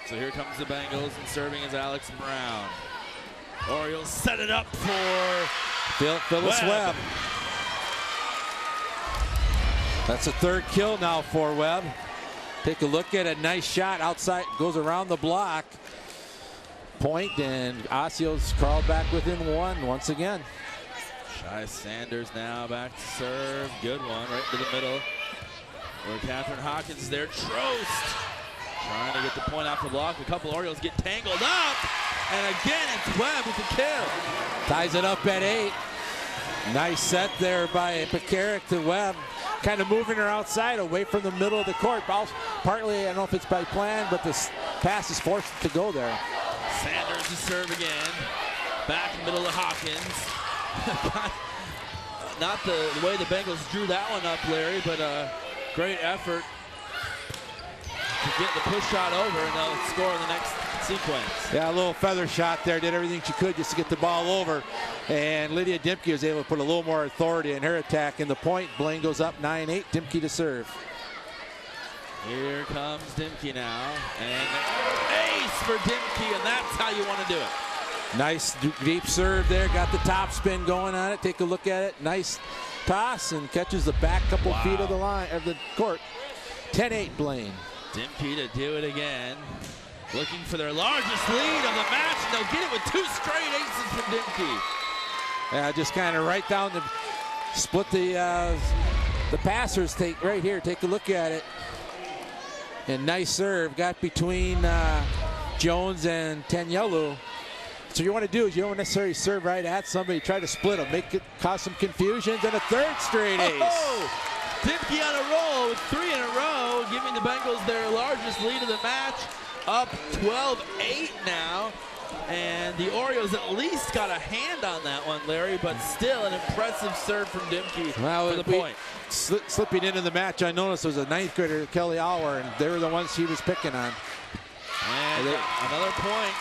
So here comes the Bengals, and serving is Alex Brown. Orioles set it up for Phyllis Webb. That's a third kill now for Webb. Take a look at it. Nice shot outside. Goes around the block. Point, and Osseo's crawled back within 1 once again. Shea Sanders now back to serve. Good one right to the middle. Where Catherine Hawkins is there. Trost trying to get the point off the block. A couple Orioles get tangled up. And again, it's Webb with the kill. Ties it up at 8. Nice set there by Pekarik to Webb. Kind of moving her outside away from the middle of the court. Partly, I don't know if it's by plan, but this pass is forced to go there. Sanders to serve again. Back in the middle of Hawkins. Not the way the Bengals drew that one up, Larry, but a great effort to get the push shot over, and they'll score in the next sequence. Yeah, a little feather shot there. Did everything she could just to get the ball over. And Lydia Dimke was able to put a little more authority in her attack. And the point, Blaine goes up 9-8. Dimke to serve. Here comes Dimke now. And ace for Dimke, and that's how you want to do it. Nice deep serve there. Got the top spin going on it. Take a look at it. Nice toss and catches the back couple feet of the line of the court. 10-8 Blaine. Dimke to do it again. Looking for their largest lead of the match. And they'll get it with 2 straight aces from Dimke. Yeah, just kind of right down the split the passers. Take right here. Take a look at it. And nice serve. Got between Jones and Tanyelu. So you want to do is you don't necessarily serve right at somebody. Try to split them. Make it cause some confusions. And a 3rd straight ace. Oh! Dimke on a roll with 3 in a row, giving the Bengals their largest lead of the match. Up 12-8 now. And the Orioles at least got a hand on that one, Larry, but still an impressive serve from Dimke for the point. Slipping into the match, I noticed was a 9th grader, Kelly Auer, and they were the ones she was picking on. And another point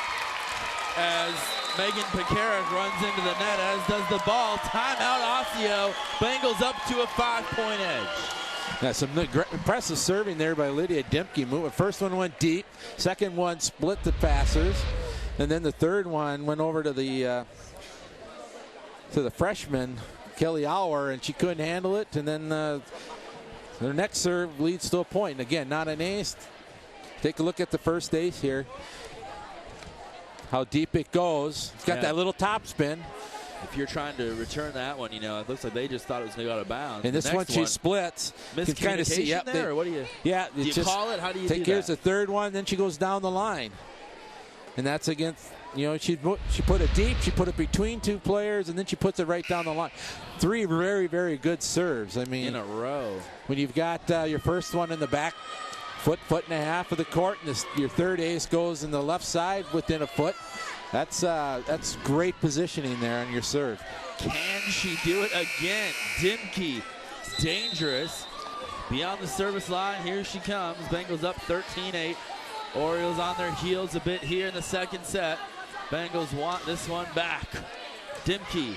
as Megan Pekarik runs into the net, as does the ball. Timeout Osseo. Bengals up to a 5-point edge. Yeah, some impressive serving there by Lydia Dimke. First one went deep. Second one split the passers. And then the third one went over to the freshman, Kelly Auer, and she couldn't handle it. And then their next serve leads to a point. Again, not an ace. Take a look at the first ace here. How deep it goes. It's got that little top spin. If you're trying to return that one, you know, it looks like they just thought it was going to go out of bounds. And this one she splits. Miscommunication kind of see, yep, there, or what do you? Yeah, do you call it? How do you do that? Here's the third one, then she goes down the line, and that's against. You know, she put it deep, she put it between two players, and then she puts it right down the line. 3 very, very good serves. I mean, in a row. When you've got your first one in the back foot and a half of the court, and your third ace goes in the left side within a foot. That's great positioning there on your serve. Can she do it again? Dimke, dangerous. Beyond the service line, here she comes. Bengals up 13-8. Orioles on their heels a bit here in the second set. Bengals want this one back. Dimke.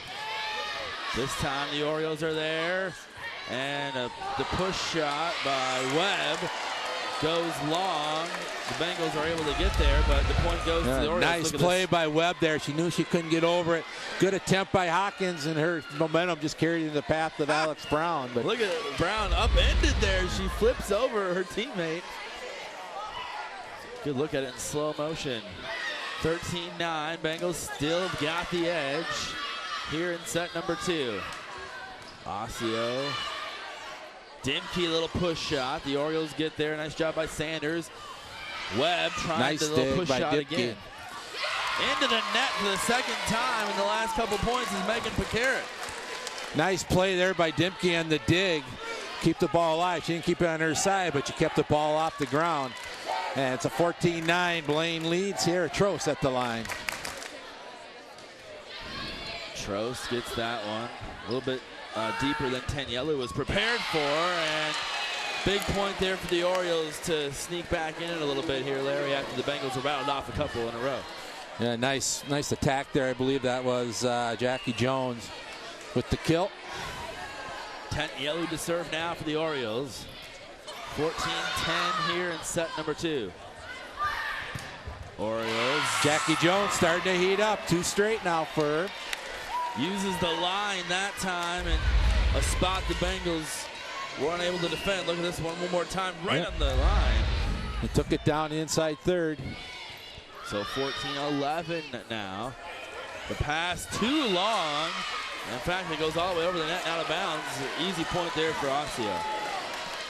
This time the Orioles are there. And the push shot by Webb goes long. The Bengals are able to get there, but the point goes to the Orioles. Nice play by Webb there. She knew she couldn't get over it. Good attempt by Hawkins, and her momentum just carried in the path of Alex Brown. But look at it. Brown upended there. She flips over her teammate. Good look at it in slow motion. 13-9. Bengals still got the edge here in set number 2. Osseo. Dimke, little push shot. The Orioles get there. Nice job by Sanders. Webb trying the little push shot again. Into the net for the second time in the last couple points is Megan Pekarik. Nice play there by Dimke on the dig. Keep the ball alive. She didn't keep it on her side, but she kept the ball off the ground. And it's a 14-9. Blaine leads here. Trost at the line. Trost gets that one. A little bit deeper than Tanielu was prepared for, and big point there for the Orioles to sneak back in it a little bit here, Larry, after the Bengals were rattled off a couple in a row. Yeah, nice attack there. I believe that was Jackie Jones with the kill. Tanielu to serve now for the Orioles. 14-10 here in set number 2. Orioles. Jackie Jones starting to heat up. 2 straight now for her. Uses the line that time, and a spot the Bengals were unable to defend. Look at this one more time, right on the line. They took it down inside third. So 14-11 now. The pass too long. In fact, it goes all the way over the net, out of bounds. Easy point there for Osseo.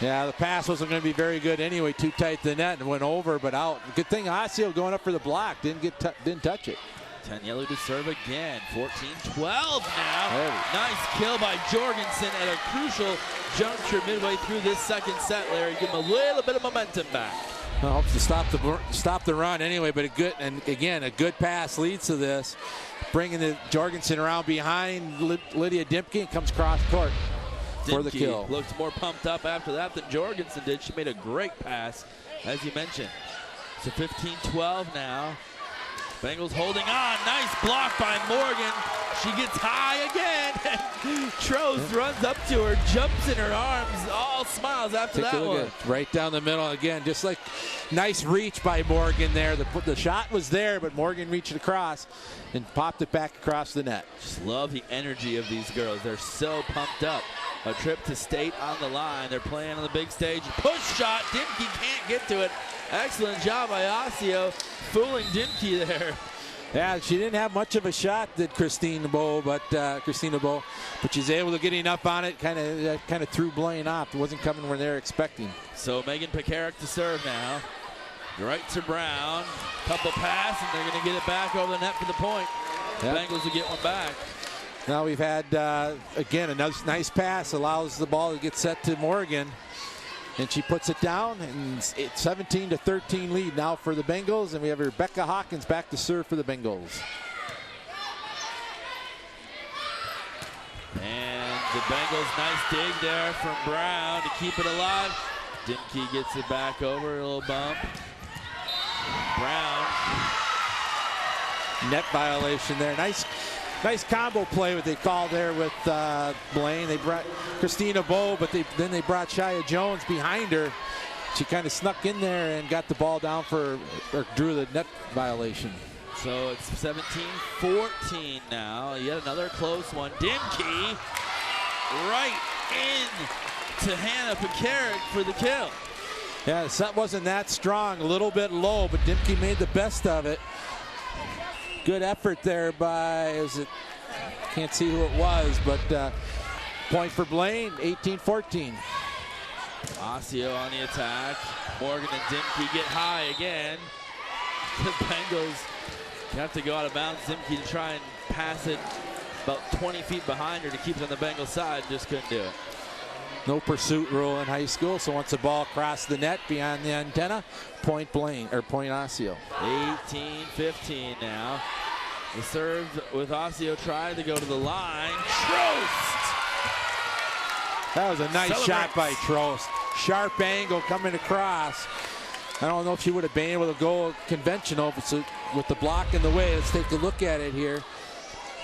Yeah, the pass wasn't going to be very good anyway. Too tight to the net and went over, but out. Good thing Osseo going up for the block. Didn't touch it. Tanielu to serve again. 14-12 now. Nice kill by Jorgensen at a crucial juncture midway through this second set, Larry. Give him a little bit of momentum back. Well, hopes to stop the run anyway, but a good pass leads to this. Bringing the Jorgensen around behind Lydia Dimke and comes cross court for the kill. Looked more pumped up after that than Jorgensen did. She made a great pass, as you mentioned. So 15-12 now. Bengals holding on. Nice block by Morgan. She gets high again. Trost runs up to her, jumps in her arms, all smiles after that one. Right down the middle again. Just like nice reach by Morgan there. The shot was there, but Morgan reached across and popped it back across the net. Just love the energy of these girls. They're so pumped up. A trip to state on the line. They're playing on the big stage. Push shot. Dimke can't get to it. Excellent job by Osseo, fooling Dimke there. Yeah, she didn't have much of a shot, did Christina Bow, but she's able to get enough on it. Kind of threw Blaine off. It wasn't coming where they're expecting. So Megan Pekarik to serve now. Right to Brown. Couple pass, and they're going to get it back over the net for the point. Yep. Bengals will get one back. Now we've had again a nice pass, allows the ball to get set to Morgan. And she puts it down, and it's 17-13 lead now for the Bengals. And we have Rebecca Hawkins back to serve for the Bengals. And the Bengals, nice dig there from Brown to keep it alive. Dimke gets it back over, a little bump. Brown. Net violation there. Nice Nice combo play what they called there with Blaine. They brought Christina Bowe, but then they brought Shia Jones behind her. She kind of snuck in there and got the ball down or drew the net violation. So it's 17-14 now. Yet another close one. Dimke right in to Hannah Pekarik for the kill. Yeah, the set wasn't that strong, a little bit low, but Dimke made the best of it. Good effort there by, can't see who it was, but point for Blaine, 18-14. Osseo on the attack. Morgan and Dimke get high again. The Bengals have to go out of bounds. Dimke to try and pass it about 20 feet behind her to keep it on the Bengals side. Just couldn't do it. No pursuit rule in high school, so once the ball crossed the net beyond the antenna, point Blaine, or point Osseo. 18-15 now. The serve with Osseo trying to go to the line. Trost! That was a nice shot by Trost. Sharp angle coming across. I don't know if she would have been able to go conventional with the block in the way. Let's take a look at it here.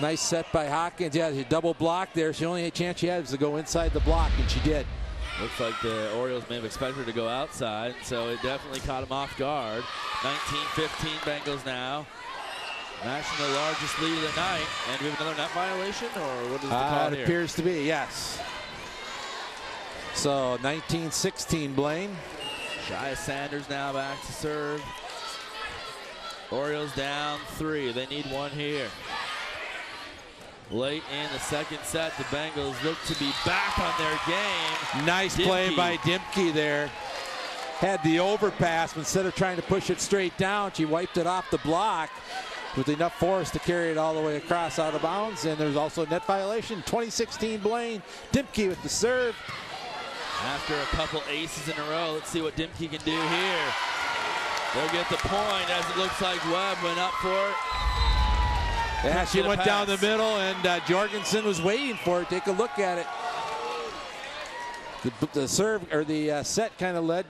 Nice set by Hawkins. Yeah, she double block there. The only chance she had was to go inside the block, and she did. Looks like the Orioles may have expected her to go outside, so it definitely caught him off guard. 19-15 Bengals now. Matching the largest lead of the night. And we have another net violation, or what is the call here? It appears to be, yes. So 19-16 Blaine. Shia Sanders now back to serve. Orioles down 3. They need one here. Late in the second set, the Bengals look to be back on their game. Nice play by Dimke there. Had the overpass, but instead of trying to push it straight down, she wiped it off the block with enough force to carry it all the way across out of bounds. And there's also a net violation. 2016 Blaine. Dimke with the serve. After a couple aces in a row, let's see what Dimke can do here. They'll get the point as it looks like Webb went up for it. Yeah, she went down the middle, and Jorgensen was waiting for it. Take a look at it. The serve, or the set kind of led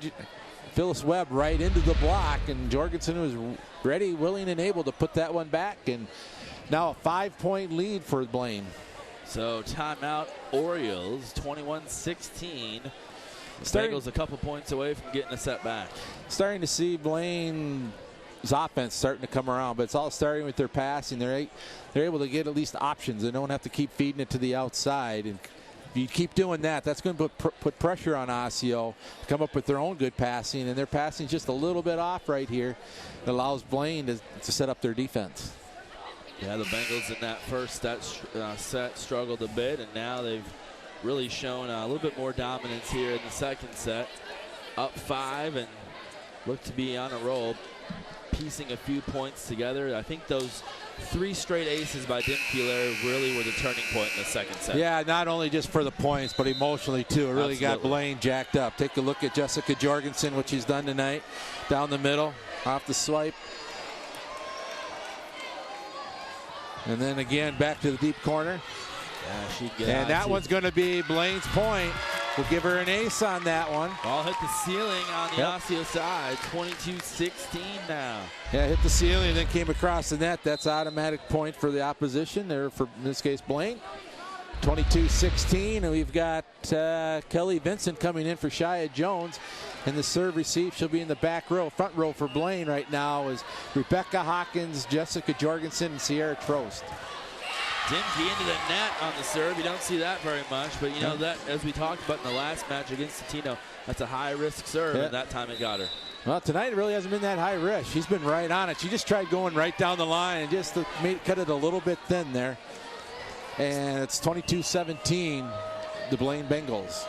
Phyllis Webb right into the block, and Jorgensen was ready, willing, and able to put that one back. And now a 5-point lead for Blaine. So timeout Orioles, 21-16. Bengals a couple points away from getting a set back. Starting to see Blaine's offense starting to come around, but it's all starting with their passing. They're able to get at least options. They don't have to keep feeding it to the outside. And if you keep doing that, that's going to put pressure on Osseo to come up with their own good passing. And their passing is just a little bit off right here. It allows Blaine to set up their defense. Yeah, the Bengals in that first set struggled a bit, and now they've really shown a little bit more dominance here in the second set. Up 5 and look to be on a roll, piecing a few points together. I think those 3 straight aces by Dimke really were the turning point in the second set. Yeah, not only just for the points, but emotionally too. It really got Blaine jacked up. Take a look at Jessica Jorgensen, what she's done tonight. Down the middle, off the swipe. And then again, back to the deep corner. Yeah, she'd get and that one's going to be Blaine's point. We'll give her an ace on that one. Ball hit the ceiling on the Osseo side. 22-16 now. Yeah, hit the ceiling and then came across the net. That's automatic point for the opposition there, for in this case Blaine. 22-16, and we've got Kelly Vincent coming in for Shia Jones. And the serve receive, she'll be in the back row, front row for Blaine right now is Rebecca Hawkins, Jessica Jorgensen, and Sierra Trost. Dimke into the net on the serve. You don't see that very much, but you know that, as we talked about in the last match against Tino, that's a high-risk serve, and that time it got her. Well, tonight it really hasn't been that high risk. She's been right on it. She just tried going right down the line and just cut it a little bit thin there. And it's 22-17, the Blaine Bengals.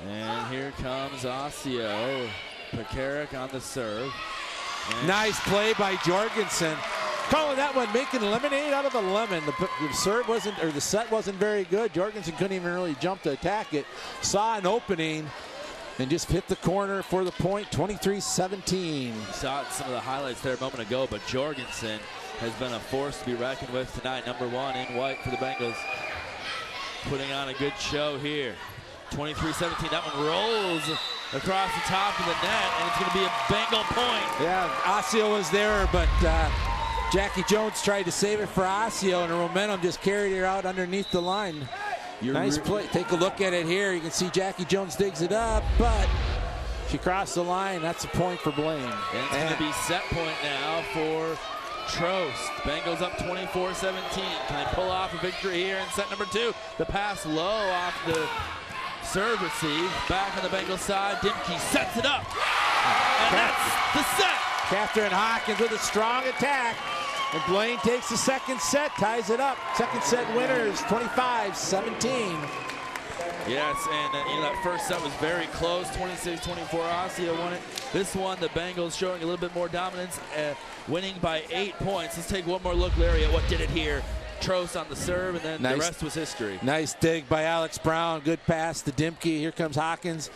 And here comes Osseo. Pekarik on the serve. And nice play by Jorgensen. Calling that one, making lemonade out of a lemon. The serve wasn't, or the set wasn't very good. Jorgensen couldn't even really jump to attack it. Saw an opening and just hit the corner for the point. 23-17. You saw it in some of the highlights there a moment ago, but Jorgensen has been a force to be reckoned with tonight. Number 1 in white for the Bengals. Putting on a good show here. 23-17, that one rolls across the top of the net, and it's going to be a Bengal point. Yeah, Osseo was there, but Jackie Jones tried to save it for Osseo, and her momentum just carried her out underneath the line. Nice play. Take a look at it here. You can see Jackie Jones digs it up, but she crossed the line. That's a point for Blaine. And it's going to be set point now for Trost. Bengals up 24-17. Can they pull off a victory here in set number 2? The pass low off the serve receive. Back on the Bengals side. Dimke sets it up. And that's the set. Catherine Hawkins with a strong attack. And Blaine takes the second set, ties it up. Second set winners, 25-17. Yes, and that first set was very close, 26-24. Osseo won it. This one, the Bengals showing a little bit more dominance, winning by 8 points. Let's take one more look, Larry, at what did it here. Trost on the serve, and then the rest was history. Nice dig by Alex Brown. Good pass to Dimke. Here comes Hawkins,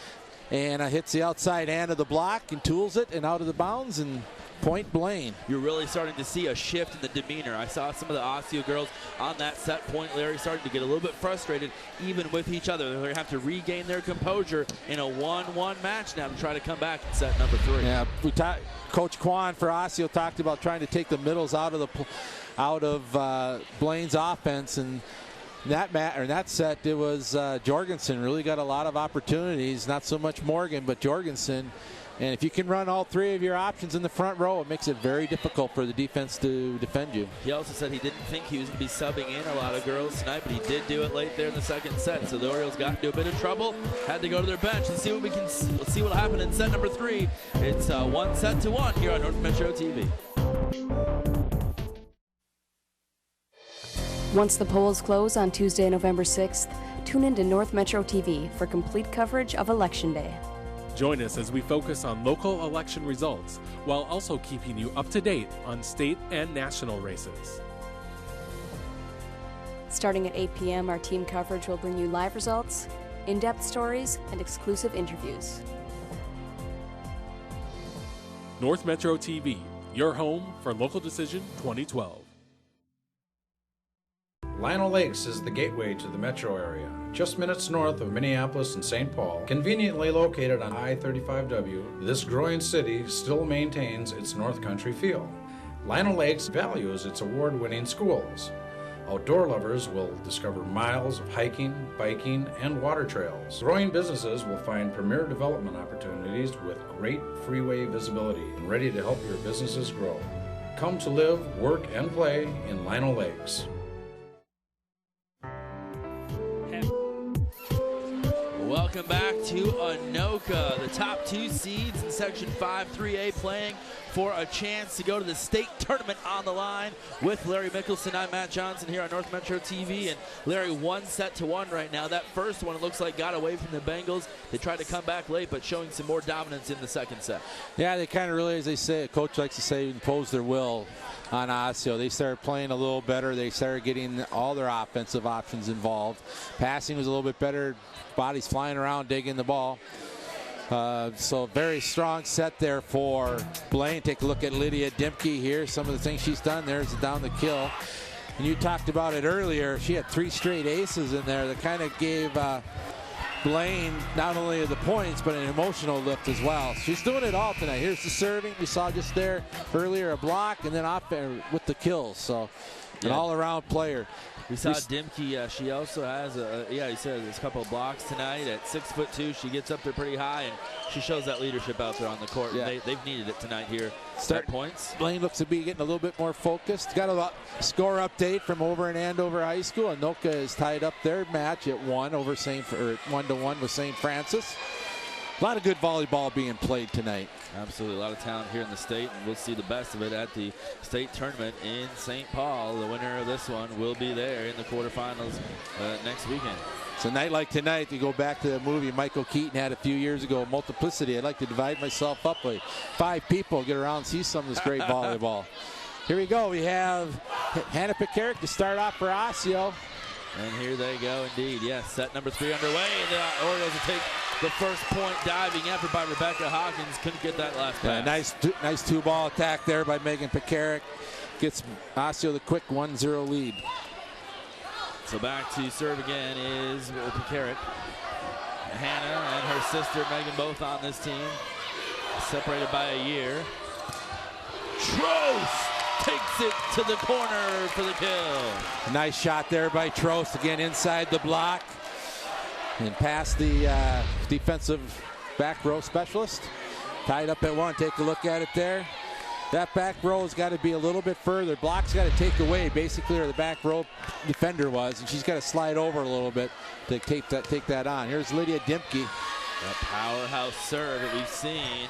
and hits the outside hand of the block and tools it and out of the bounds, and point Blaine. You're really starting to see a shift in the demeanor. I saw some of the Osseo girls on that set point, Larry, starting to get a little bit frustrated even with each other. They're going to have to regain their composure in a 1-1 match now to try to come back in set number 3. Yeah, Coach Kwan for Osseo talked about trying to take the middles out of Blaine's offense, and that set, it was Jorgensen really got a lot of opportunities. Not so much Morgan, but Jorgensen. And if you can run all 3 of your options in the front row, it makes it very difficult for the defense to defend you. He also said he didn't think he was going to be subbing in a lot of girls tonight, but he did do it late there in the second set. So the Orioles got into a bit of trouble, had to go to their bench and see what let's see what'll happen in set number 3. It's 1-1 here on North Metro TV. Once the polls close on Tuesday, November 6th, tune in to North Metro TV for complete coverage of Election Day. Join us as we focus on local election results while also keeping you up to date on state and national races. Starting at 8 p.m., our team coverage will bring you live results, in-depth stories, and exclusive interviews. North Metro TV, your home for Local Decision 2012. Lino Lakes is the gateway to the metro area, just minutes north of Minneapolis and St. Paul. Conveniently located on I-35W, this growing city still maintains its North Country feel. Lino Lakes values its award-winning schools. Outdoor lovers will discover miles of hiking, biking, and water trails. Growing businesses will find premier development opportunities with great freeway visibility and ready to help your businesses grow. Come to live, work, and play in Lino Lakes. Welcome back to Anoka. The top 2 seeds in Section 5-3A playing for a chance to go to the state tournament on the line with Larry Mickelson. I'm Matt Johnson here on North Metro TV. And Larry, 1-1 right now. That first one, it looks like, got away from the Bengals. They tried to come back late, but showing some more dominance in the second set. Yeah, they kind of really, as they say, a coach likes to say, impose their will on Osseo. They started playing a little better. They started getting all their offensive options involved. Passing was a little bit better. Bodies flying around, digging the ball. So very strong set there for Blaine. Take a look at Lydia Dimke here. Some of the things she's done there is down the kill. And you talked about it earlier. She had 3 straight aces in there that kind of gave Blaine not only the points, but an emotional lift as well. She's doing it all tonight. Here's the serving. We saw just there earlier a block, and then off with the kills. So an all-around player. We saw Dimke, she also has he said there's a couple of blocks tonight. At 6'2", she gets up there pretty high, and she shows that leadership out there on the court. Yeah. They've needed it tonight here. Start points. Blaine looks to be getting a little bit more focused. Got a score update from over in Andover High School. Anoka is tied up their match at 1-1 with St. Francis. A lot of good volleyball being played tonight. Absolutely, a lot of talent here in the state, and we'll see the best of it at the state tournament in St. Paul. The winner of this one will be there in the quarterfinals next weekend. So a night like tonight, you go back to the movie Michael Keaton had a few years ago, Multiplicity. I'd like to divide myself up with 5 people, get around and see some of this great volleyball. Here we go. We have Hannah Pekarik to start off for Osseo. And here they go indeed. Yes, set number 3 underway. The Orioles will take the first point, diving effort by Rebecca Hawkins. Couldn't get that last pass. Nice 2-ball attack there by Megan Pekarik. Gets Osseo the quick 1-0 lead. So back to serve again is Pekarik. Hannah and her sister Megan both on this team. Separated by a year. Trost takes it to the corner for the kill. Nice shot there by Trost, again inside the block and past the defensive back row specialist. Tied up at 1. Take a look at it there. That back row has got to be a little bit further. Block's got to take away basically where the back row defender was, and she's got to slide over a little bit to take that on. Here's Lydia Dimke. That powerhouse serve that we've seen.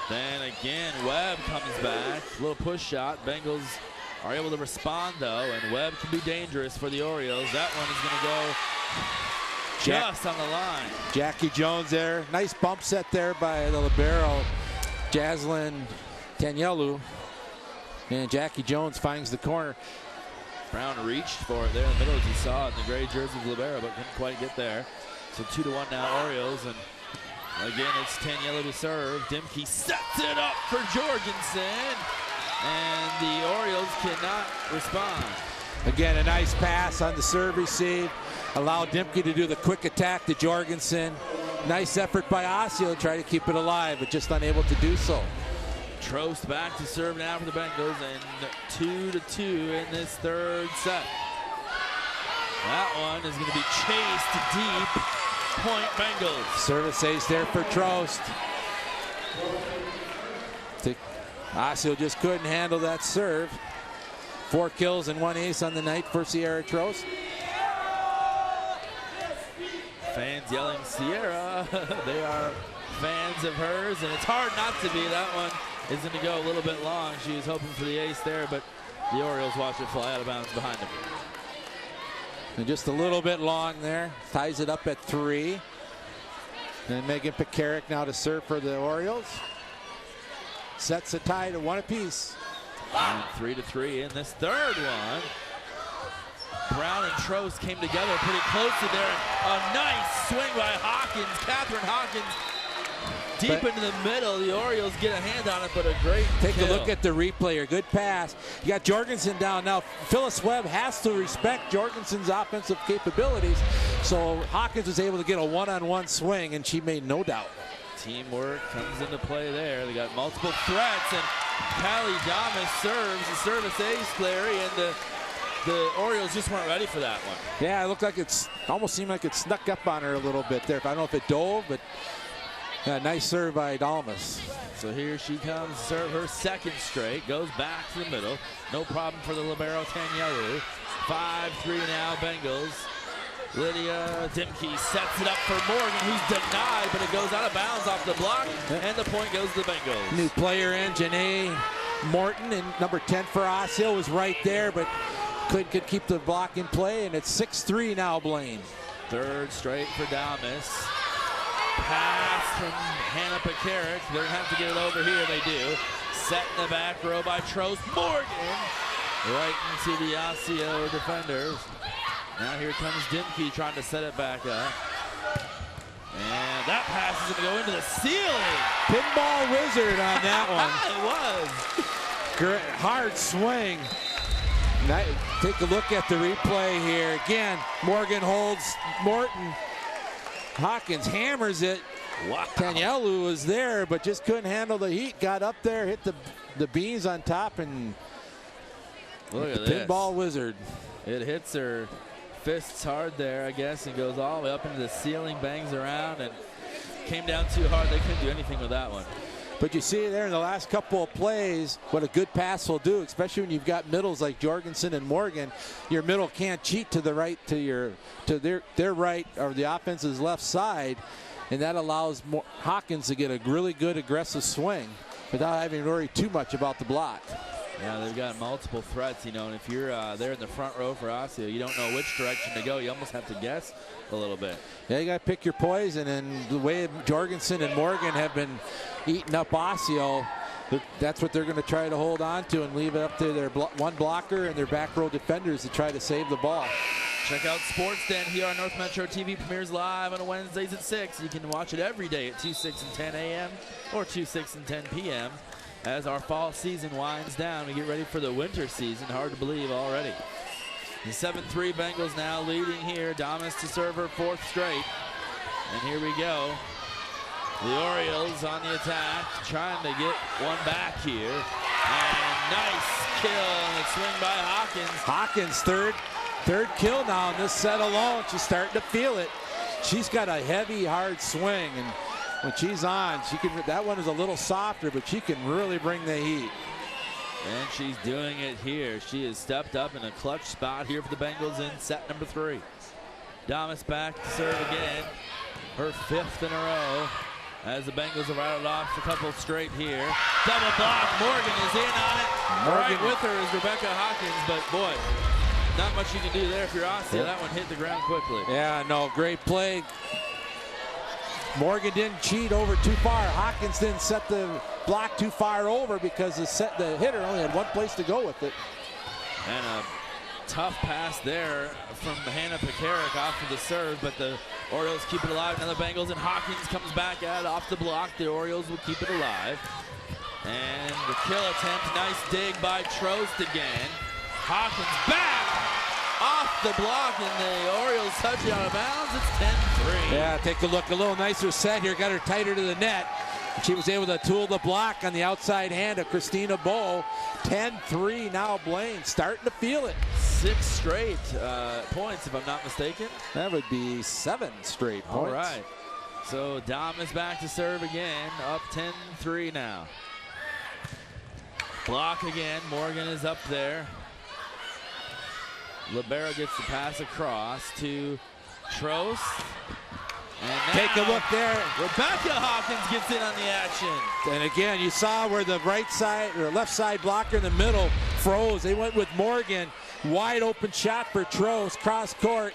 Then again, Webb comes back. A little push shot. Bengals are able to respond though, and Webb can be dangerous for the Orioles. That one is going to go just on the line. Jackie Jones there. Nice bump set there by the libero, Jaslyn Tanyelu. And Jackie Jones finds the corner. Brown reached for it there in the middle as you saw it in the gray jersey of libero, but couldn't quite get there. So 2-1 now Orioles, and again it's Tanyelu to serve. Dimke sets it up for Jorgensen, and the Orioles cannot respond. Again, a nice pass on the serve receive. Allow Dimke to do the quick attack to Jorgensen. Nice effort by Osseo to try to keep it alive, but just unable to do so. Trost back to serve now for the Bengals, and 2-2 in this third set. That one is going to be chased deep. Point Bengals. Service ace there for Trost. Osseo just couldn't handle that serve. 4 kills and 1 ace on the night for Sierra Trost. Fans yelling Sierra. They are fans of hers, and it's hard not to be. That one is going to go a little bit long. She was hoping for the ace there, but the Orioles watch it fly out of bounds behind them. And just a little bit long there. Ties it up at 3. And Megan Pekarik now to serve for the Orioles. Sets a tie to 1 apiece. And 3-3 in this third one. Brown and Trost came together pretty closely there. A nice swing by Hawkins. Catherine Hawkins deep into the middle. The Orioles get a hand on it, but a great Take kill. a look at the replay. A good pass. You got Jorgensen down now. Phyllis Webb has to respect Jorgensen's offensive capabilities. So Hawkins was able to get a one-on-one swing, and she made no doubt. Teamwork comes into play there. They got multiple threats, and Callie Damas serves the service ace, Larry, and the Orioles just weren't ready for that one. Yeah, it looked like almost seemed like it snuck up on her a little bit there. I don't know if it dove, but nice serve by Dalmas. So here she comes, serve her second straight, goes back to the middle. No problem for the libero Tanyelu. 5-3 now Bengals. Lydia Dimke sets it up for Morgan, who's denied, but it goes out of bounds off the block, and the point goes to the Bengals. New player in, Janae Morton, and number 10 for Osseo was right there, but could keep the block in play, and it's 6-3 now, Blaine. Third straight for Damas. Pass from Hannah Pekarik. They're going to have to get it over here. They do. Set in the back row by Trost. Morgan right into the Osseo defenders. Now here comes Dimke trying to set it back up. And that pass is going to go into the ceiling. Pinball wizard on that one. It was. Great, hard swing. Now, take a look at the replay here. Again, Morgan holds Morton. Hawkins hammers it. Wow. Tanyelu was there, but just couldn't handle the heat. Got up there, hit the beans on top, and look at the this. pinball wizard. It hits her fists hard there, I guess, and goes all the way up into the ceiling, bangs around, and came down too hard. They couldn't do anything with that one. But you see there in the last couple of plays what a good pass will do, especially when you've got middles like Jorgensen and Morgan. Your middle can't cheat to the right, to their right, or the offense's left side, and that allows Hawkins to get a really good aggressive swing without having to worry too much about the block. Yeah, they've got multiple threats, you know, and if you're there in the front row for Osseo, you don't know which direction to go. You almost have to guess a little bit. Yeah, you got to pick your poison, and the way Jorgensen and Morgan have been eating up Osseo, that's what they're going to try to hold on to and leave it up to their one blocker and their back row defenders to try to save the ball. Check out Sports Den here on North Metro TV. Premieres live on Wednesdays at 6. You can watch it every day at 2, 6, and 10 a.m. or 2, 6, and 10 p.m. As our fall season winds down, we get ready for the winter season. Hard to believe already. The 7-3 Bengals now leading here. Damas to serve her 4th straight. And here we go. The Orioles on the attack, trying to get one back here. And nice kill and a swing by Hawkins. Hawkins, third kill now in this set alone. She's starting to feel it. She's got a heavy, hard swing, and when she's on, that one is a little softer, but she can really bring the heat. And she's doing it here. She has stepped up in a clutch spot here for the Bengals in set number 3. Damas back to serve again. Her 5th in a row as the Bengals have rattled off a couple straight here. Double block. Morgan is in on it. Right with her is Rebecca Hawkins, but boy, not much you can do there if you're Osseo. That one hit the ground quickly. Yeah, no, great play. Morgan didn't cheat over too far. Hawkins didn't set the block too far over because the hitter only had one place to go with it. And a tough pass there from Hannah Pekarik off of the serve, but the Orioles keep it alive. Now the Bengals, and Hawkins comes back at it off the block. The Orioles will keep it alive. And the kill attempt, nice dig by Trost again. Hawkins back off the block, and the Orioles touch it out of bounds. It's 10-3. Yeah, take a look. A little nicer set here. Got her tighter to the net. She was able to tool the block on the outside hand of Christina Bowe. 10-3 now Blaine. Starting to feel it. 6 straight points, if I'm not mistaken. That would be 7 straight points. All right. So Dom is back to serve again. Up 10-3 now. Block again. Morgan is up there. Libero gets the pass across to Trost. And take a look there. Rebecca Hawkins gets in on the action. And again, you saw where the right side or left side blocker in the middle froze. They went with Morgan. Wide open shot for Trost. Cross court.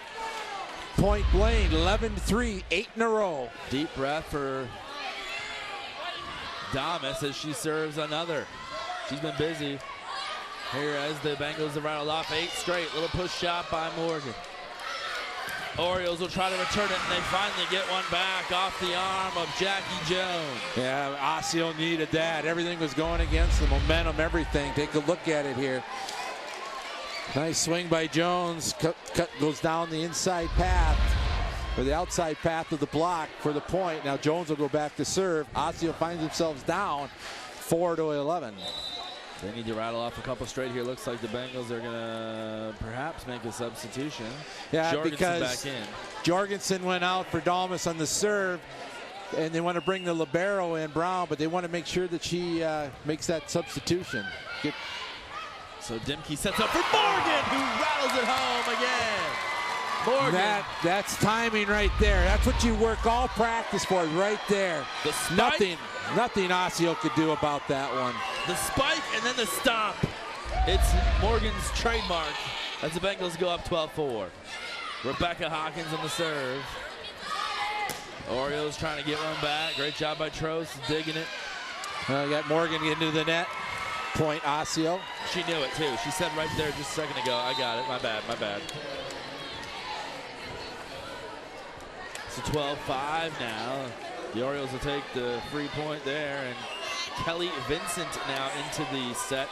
Point Blaine. 11-3. 8 in a row. Deep breath for Damas as she serves another. She's been busy here as the Bengals have rattled off 8 straight. Little push shot by Morgan. Orioles will try to return it, and they finally get one back off the arm of Jackie Jones. Yeah, Osseo needed that. Everything was going against the momentum, everything. Take a look at it here. Nice swing by Jones. Goes down the inside path, or the outside path of the block for the point. Now Jones will go back to serve. Osseo finds themselves down 4-11. They need to rattle off a couple straight here. Looks like the Bengals are going to perhaps make a substitution. Yeah, Jorgensen because back in. Jorgensen went out for Damas on the serve, and they want to bring the libero in, Brown, but they want to make sure that she makes that substitution. So Dimke sets up for Morgan, who rattles it home again. Morgan. That's timing right there. That's what you work all practice for, right there. The spike. Nothing Osseo could do about that one. The spike and then the stomp. It's Morgan's trademark as the Bengals go up 12-4. Rebecca Hawkins on the serve. Orioles trying to get one back. Great job by Trost, digging it. Got Morgan into the net. Point Osseo. She knew it too. She said right there just a second ago, I got it. My bad. So 12-5 now. The Orioles will take the free point there, and Kelly Vincent now into the set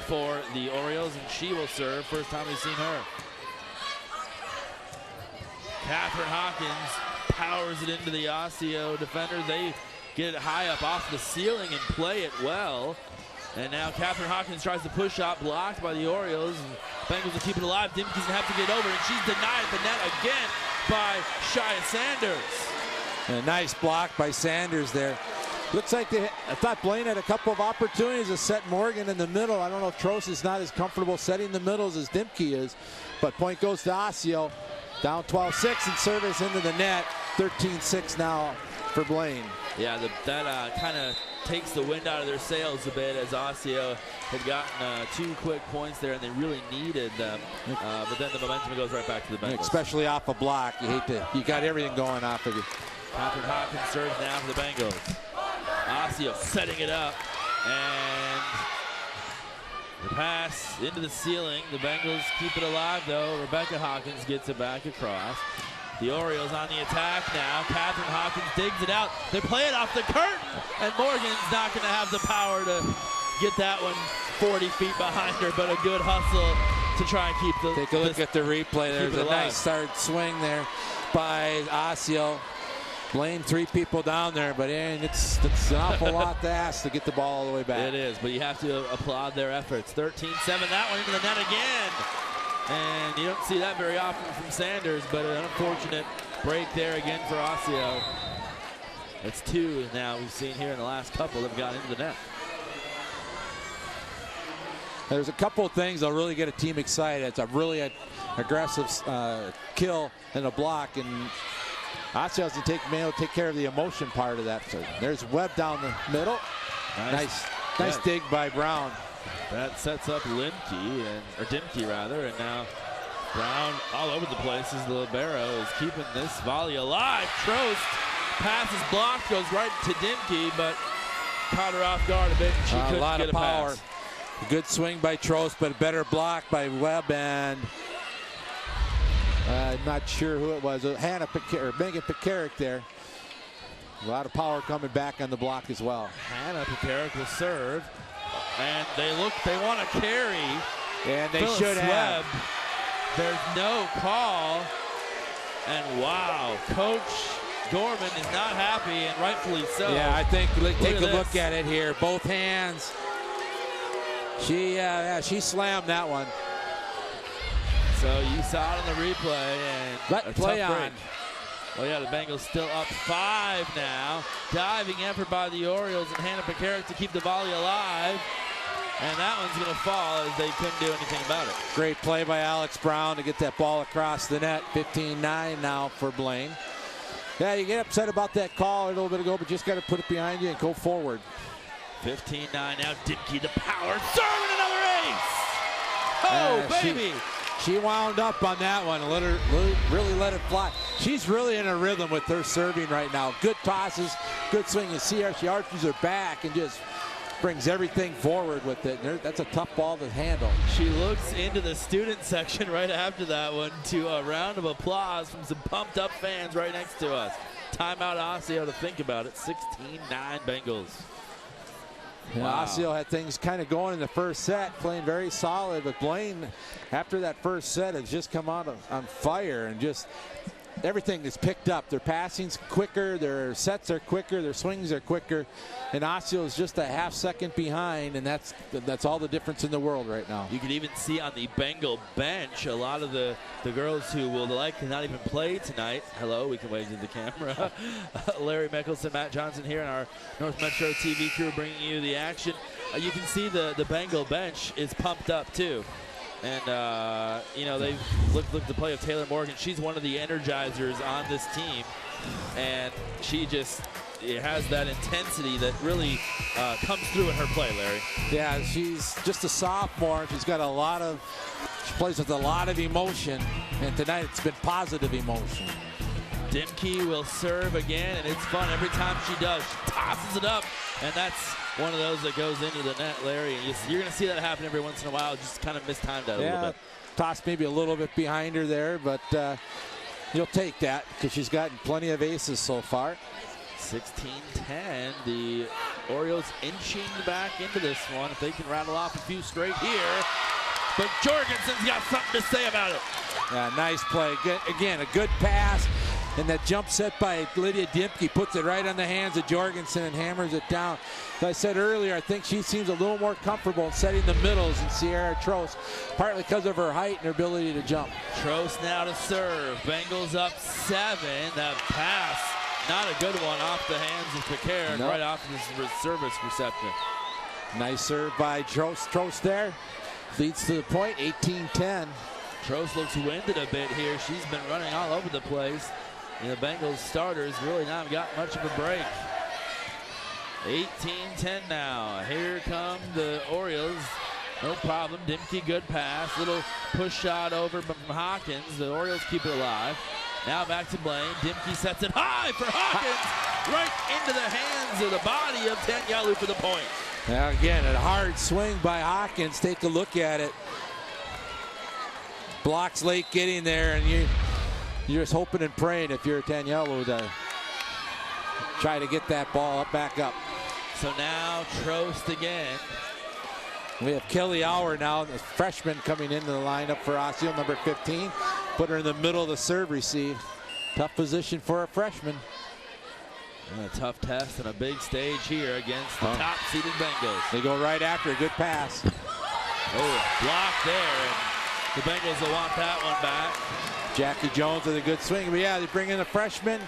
for the Orioles, and she will serve. First time we've seen her. Catherine Hawkins powers it into the Osseo defender. They get it high up off the ceiling and play it well. And now Catherine Hawkins tries to push out, blocked by the Orioles. And Bengals will keep it alive. Dimke's going to have to get over, and she's denied the net again by Shia Sanders. A nice block by Sanders there. Looks like I thought Blaine had a couple of opportunities to set Morgan in the middle. I don't know if Trost is not as comfortable setting the middles as Dimke is, but point goes to Osseo. Down 12-6 and service into the net. 13-6 now for Blaine. Yeah, that kind of takes the wind out of their sails a bit, as Osseo had gotten 2 quick points there, and they really needed them. But then the momentum goes right back to the Bengals. Especially off a block. You got everything going off of you. Catherine Hawkins serves now for the Bengals. Osseo setting it up, and the pass into the ceiling. The Bengals keep it alive, though. Rebecca Hawkins gets it back across. The Orioles on the attack now. Catherine Hawkins digs it out. They play it off the curtain, and Morgan's not going to have the power to get that one 40 feet behind her, but a good hustle to try and keep the... Take a look at the replay. There's a nice hard swing there by Osseo. Blaine, 3 people down there, but it's an awful lot to ask to get the ball all the way back. It is, but you have to applaud their efforts. 13-7, that one into the net again. And you don't see that very often from Sanders, but an unfortunate break there again for Osseo. It's 2 now we've seen here in the last couple that have got into the net. There's a couple of things that'll really get a team excited. It's a really aggressive kill and a block, and Osseo has to take care of the emotion part of that. So there's Webb down the middle. Nice dig by Brown. That sets up Dimke rather, and now Brown all over the place as the libero is keeping this volley alive. Trost pass is blocked, goes right to Dimke, but caught her off guard a bit, and she couldn't a lot get of a power. pass. A good swing by Trost, but a better block by Webb, and I'm not sure who it was. Megan Pekarik there. A lot of power coming back on the block as well. Hannah Pekarik will serve, and they want to carry. And they Phyllis should have. Webb. There's no call, and wow, Coach Gorman is not happy, and rightfully so. Yeah, I think take a this. look at it here. Both hands. She slammed that one. So you saw it on the replay, and Let play on. Break. Well, yeah, the Bengals still up 5 now. Diving effort by the Orioles, and Hannah Pekarik to keep the volley alive. And that one's going to fall as they couldn't do anything about it. Great play by Alex Brown to get that ball across the net. 15-9 now for Blaine. Yeah, you get upset about that call a little bit ago, but just got to put it behind you and go forward. 15-9 now. Dimke, the power, serving another ace. Oh, baby. She wound up on that one and really let it fly. She's really in a rhythm with her serving right now. Good tosses, good swing. You see her, she arches her back and just brings everything forward with it. That's a tough ball to handle. She looks into the student section right after that one to a round of applause from some pumped up fans right next to us. Timeout Osseo to think about it. 16-9 Bengals. Wow. Osseo had things kind of going in the first set, playing very solid, but Blaine, after that first set, has just come out on fire, and just everything is picked up. Their passing's quicker, their sets are quicker, their swings are quicker, and Osseo is just a half second behind, and that's all the difference in the world right now. You can even see on the Bengal bench a lot of the girls who will likely not even play tonight. Hello, we can wave to the camera. Larry Mickelson, Matt Johnson here, and our North Metro TV crew bringing you the action. You can see the Bengal bench is pumped up too. And, you know, they've looked at the play of Taylor Morgan. She's one of the energizers on this team. And she just has that intensity that really comes through in her play, Larry. Yeah, she's just a sophomore. She's got she plays with a lot of emotion. And tonight it's been positive emotion. Dimke will serve again, and it's fun. Every time she does, she tosses it up. And that's one of those that goes into the net, Larry. And you're going to see that happen every once in a while. Just kind of mistimed that a little bit. Toss maybe a little bit behind her there, but you'll take that because she's gotten plenty of aces so far. 16-10. The Orioles inching back into this one. If they can rattle off a few straight here. But Jorgensen's got something to say about it. Yeah, nice play. Again, a good pass. And that jump set by Lydia Dimke puts it right on the hands of Jorgensen and hammers it down. As I said earlier, I think she seems a little more comfortable in setting the middles than Sierra Trost, partly because of her height and her ability to jump. Trost now to serve. Bengals up 7. That pass, not a good one off the hands of Pekarik, right off his service reception. Nice serve by Trost there. Leads to the point, 18-10. Trost looks winded a bit here. She's been running all over the place. And the Bengals starters really not got much of a break. 18-10 now. Here come the Orioles. No problem. Dimke, good pass. Little push shot over from Hawkins. The Orioles keep it alive. Now back to Blaine. Dimke sets it high for Hawkins. Right into the hands of the body of Tanyalu for the point. Now again, a hard swing by Hawkins. Take a look at it. Blocks late getting there, and you're just hoping and praying if you're Tanyalu to try to get that ball back up. So now Trost again. We have Kelly Auer now, the freshman coming into the lineup for Osseo, number 15. Put her in the middle of the serve receive. Tough position for a freshman. And a tough test and a big stage here against the top-seeded Bengals. They go right after a good pass. Oh, block there. And the Bengals will want that one back. Jackie Jones with a good swing. But yeah, they bring in a freshman.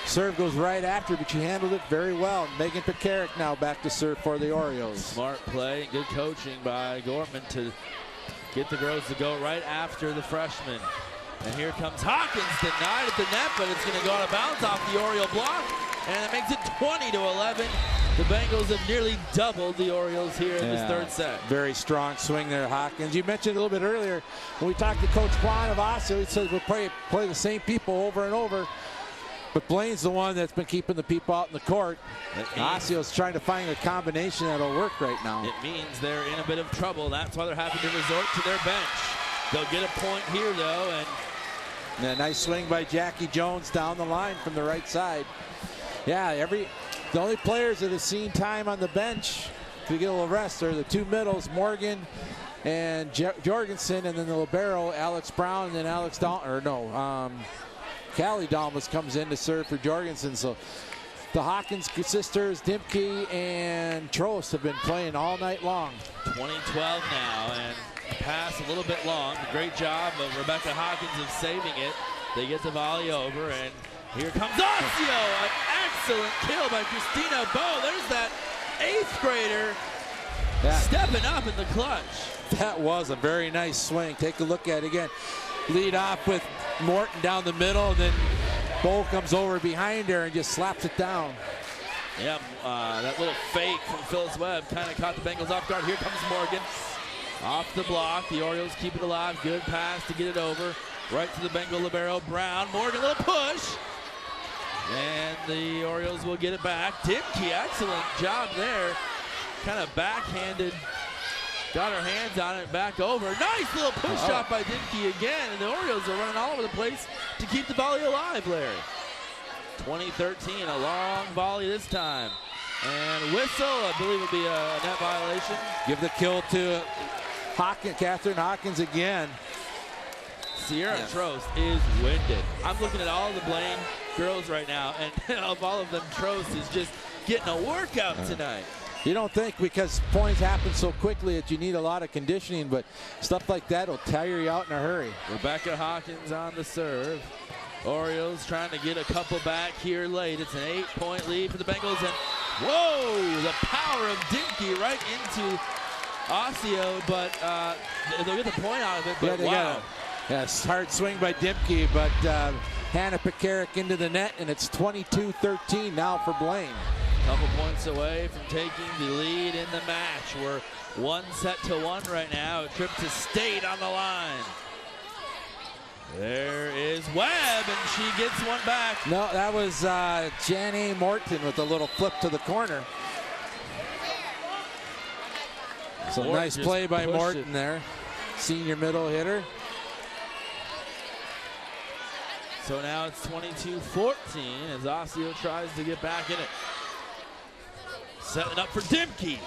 Serve goes right after, but she handled it very well. Megan Pekarik now back to serve for the Orioles. Smart play and good coaching by Gorman to get the girls to go right after the freshman. And here comes Hawkins, denied at the net, but it's going to go out of bounds off the Oriole block. And it makes it 20-11. The Bengals have nearly doubled the Orioles here in this third set. Very strong swing there, Hawkins. You mentioned a little bit earlier when we talked to Coach Kwan of Osseo, he said we'll play the same people over and over. But Blaine's the one that's been keeping the people out in the court. Osseo's trying to find a combination that'll work right now. It means they're in a bit of trouble. That's why they're having to resort to their bench. They'll get a point here, though. And a nice swing by Jackie Jones down the line from the right side. Yeah, the only players that have seen time on the bench to get a little rest are the two middles, Morgan and Jorgensen, and then the libero, Alex Brown, and then Callie Dalmas comes in to serve for Jorgensen. So the Hawkins sisters, Dimke and Trost, have been playing all night long. 20-12 now, and pass a little bit long. Great job of Rebecca Hawkins of saving it. They get the volley over, and here comes Osseo. An excellent kill by Christina Bowe. There's that 8th grader stepping up in the clutch. That was a very nice swing. Take a look at it again. Lead off with Morton down the middle, and then Bowe comes over behind her and just slaps it down. Yeah, that little fake from Phyllis Webb kind of caught the Bengals off guard. Here comes Morgan. Off the block, the Orioles keep it alive. Good pass to get it over. Right to the Bengal libero, Brown. Morgan, little push. And the Orioles will get it back. Dimke, excellent job there. Kind of backhanded. Got her hands on it, back over. Nice little push shot by Dimke again. And the Orioles are running all over the place to keep the volley alive, Larry. 2013, a long volley this time. And whistle, I believe it'll be a net violation. Give the kill to Catherine Hawkins again. Sierra Trost is winded. I'm looking at all the Blaine girls right now, and of all of them, Trost is just getting a workout tonight. You don't think, because points happen so quickly that you need a lot of conditioning, but stuff like that will tire you out in a hurry. Rebecca Hawkins on the serve. Orioles trying to get a couple back here late. It's an 8-point lead for the Bengals, and whoa, the power of Dimke right into Osseo, but they'll get the point out of it, but wow. Yes, hard swing by Dimke, but Hannah Pekarik into the net, and it's 22-13 now for Blaine. Couple points away from taking the lead in the match. We're 1-1 right now. A trip to state on the line. There is Webb, and she gets one back. No, that was Janae Morton with a little flip to the corner. So nice play by Morton there. Senior middle hitter. So now it's 22-14 as Osseo tries to get back in it. Setting up for Dimke.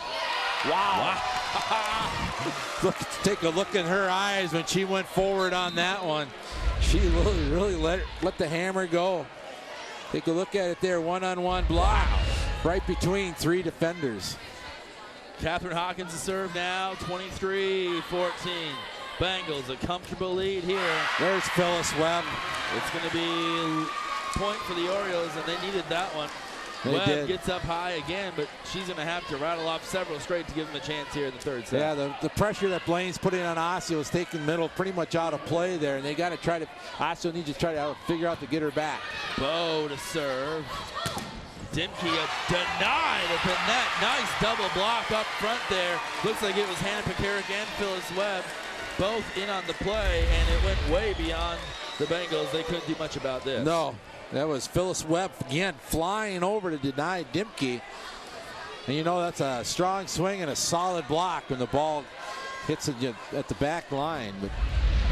Wow. Take a look in her eyes when she went forward on that one. She really let the hammer go. Take a look at it there, one-on-one block. Right between 3 defenders. Catherine Hawkins to serve now, 23-14. Bengals a comfortable lead here. There's Phyllis Webb. It's going to be point for the Orioles, and they needed that one. Webb gets up high again, but she's going to have to rattle off several straight to give them a chance here in the third set. Yeah, the pressure that Blaine's putting on Osseo is taking middle pretty much out of play there, and they got to try to, Osseo needs to try to figure out to get her back. Bowe to serve. Dimke denied at the net. Nice double block up front there. Looks like it was Hannah Pekarik and Phyllis Webb both in on the play, and it went way beyond the Bengals. They couldn't do much about this. No. That was Phyllis Webb again flying over to deny Dimke. And you know that's a strong swing and a solid block when the ball hits it at the back line. But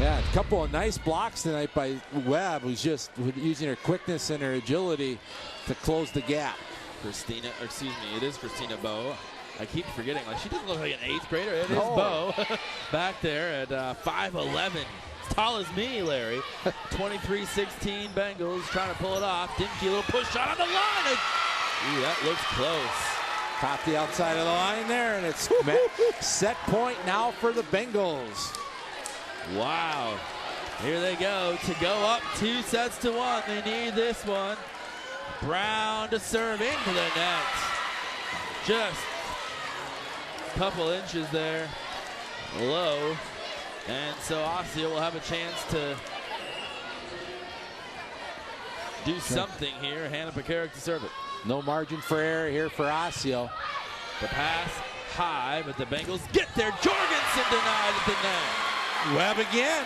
yeah, a couple of nice blocks tonight by Webb, who's just using her quickness and her agility to close the gap. It is Christina Bowe. I keep forgetting, like she doesn't look like an 8th grader. It is Bowe back there at 5'11". Tall as me, Larry. 23-16 Bengals trying to pull it off. Dimke, a little push shot on the line. Ooh, that looks close. Top the outside of the line there, and it's set point now for the Bengals. Wow. Here they go to go up 2-1. They need this one. Brown to serve into the net. Just a couple inches there low. And so Osseo will have a chance to do something here. Hannah Pekarik to serve it. No margin for error here for Osseo. The pass high, but the Bengals get there. Jorgensen denied at the net. Webb again.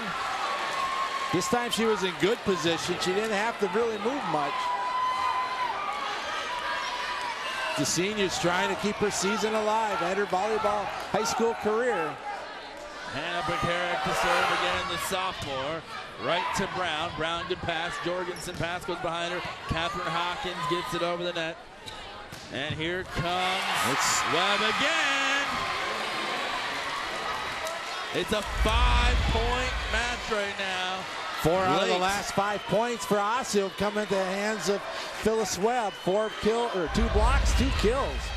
This time she was in good position. She didn't have to really move much. The senior's trying to keep her season alive and her volleyball high school career. Hannah Pekarik to serve again, the sophomore. Right to Brown. Brown, good pass. Jorgensen pass goes behind her. Catherine Hawkins gets it over the net. And here comes Webb again. It's a 5-point match right now. 4 out of the last 5 points for Osseo come into the hands of Phyllis Webb. 2 blocks, 2 kills.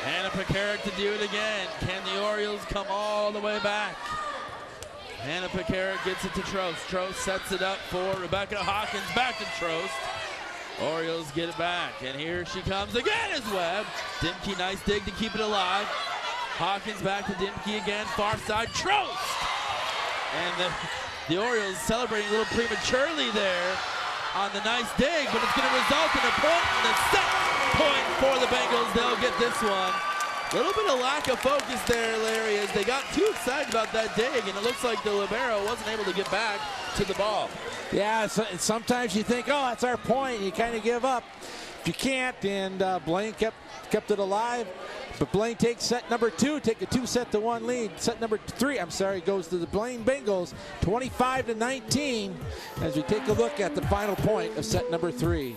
Hannah Pekarik to do it again. Can the Orioles come all the way back? Hannah Pekarik gets it to Trost. Trost sets it up for Rebecca Hawkins. Back to Trost. Orioles get it back. And here she comes again as Webb. Dimke, nice dig to keep it alive. Hawkins back to Dimke again. Far side, Trost. And the Orioles celebrating a little prematurely there on the nice dig, but it's going to result in a point and a set point for the Bengals. They'll get this one. A little bit of lack of focus there, Larry, as they got too excited about that dig, and it looks like the libero wasn't able to get back to the ball. Yeah, sometimes you think, oh, that's our point, and you kind of give up. If you can't, and Blaine kept it alive. But Blaine takes set number 2, take a 2-1 lead. Set number 3, goes to the Blaine Bengals, 25-19, as we take a look at the final point of set number 3.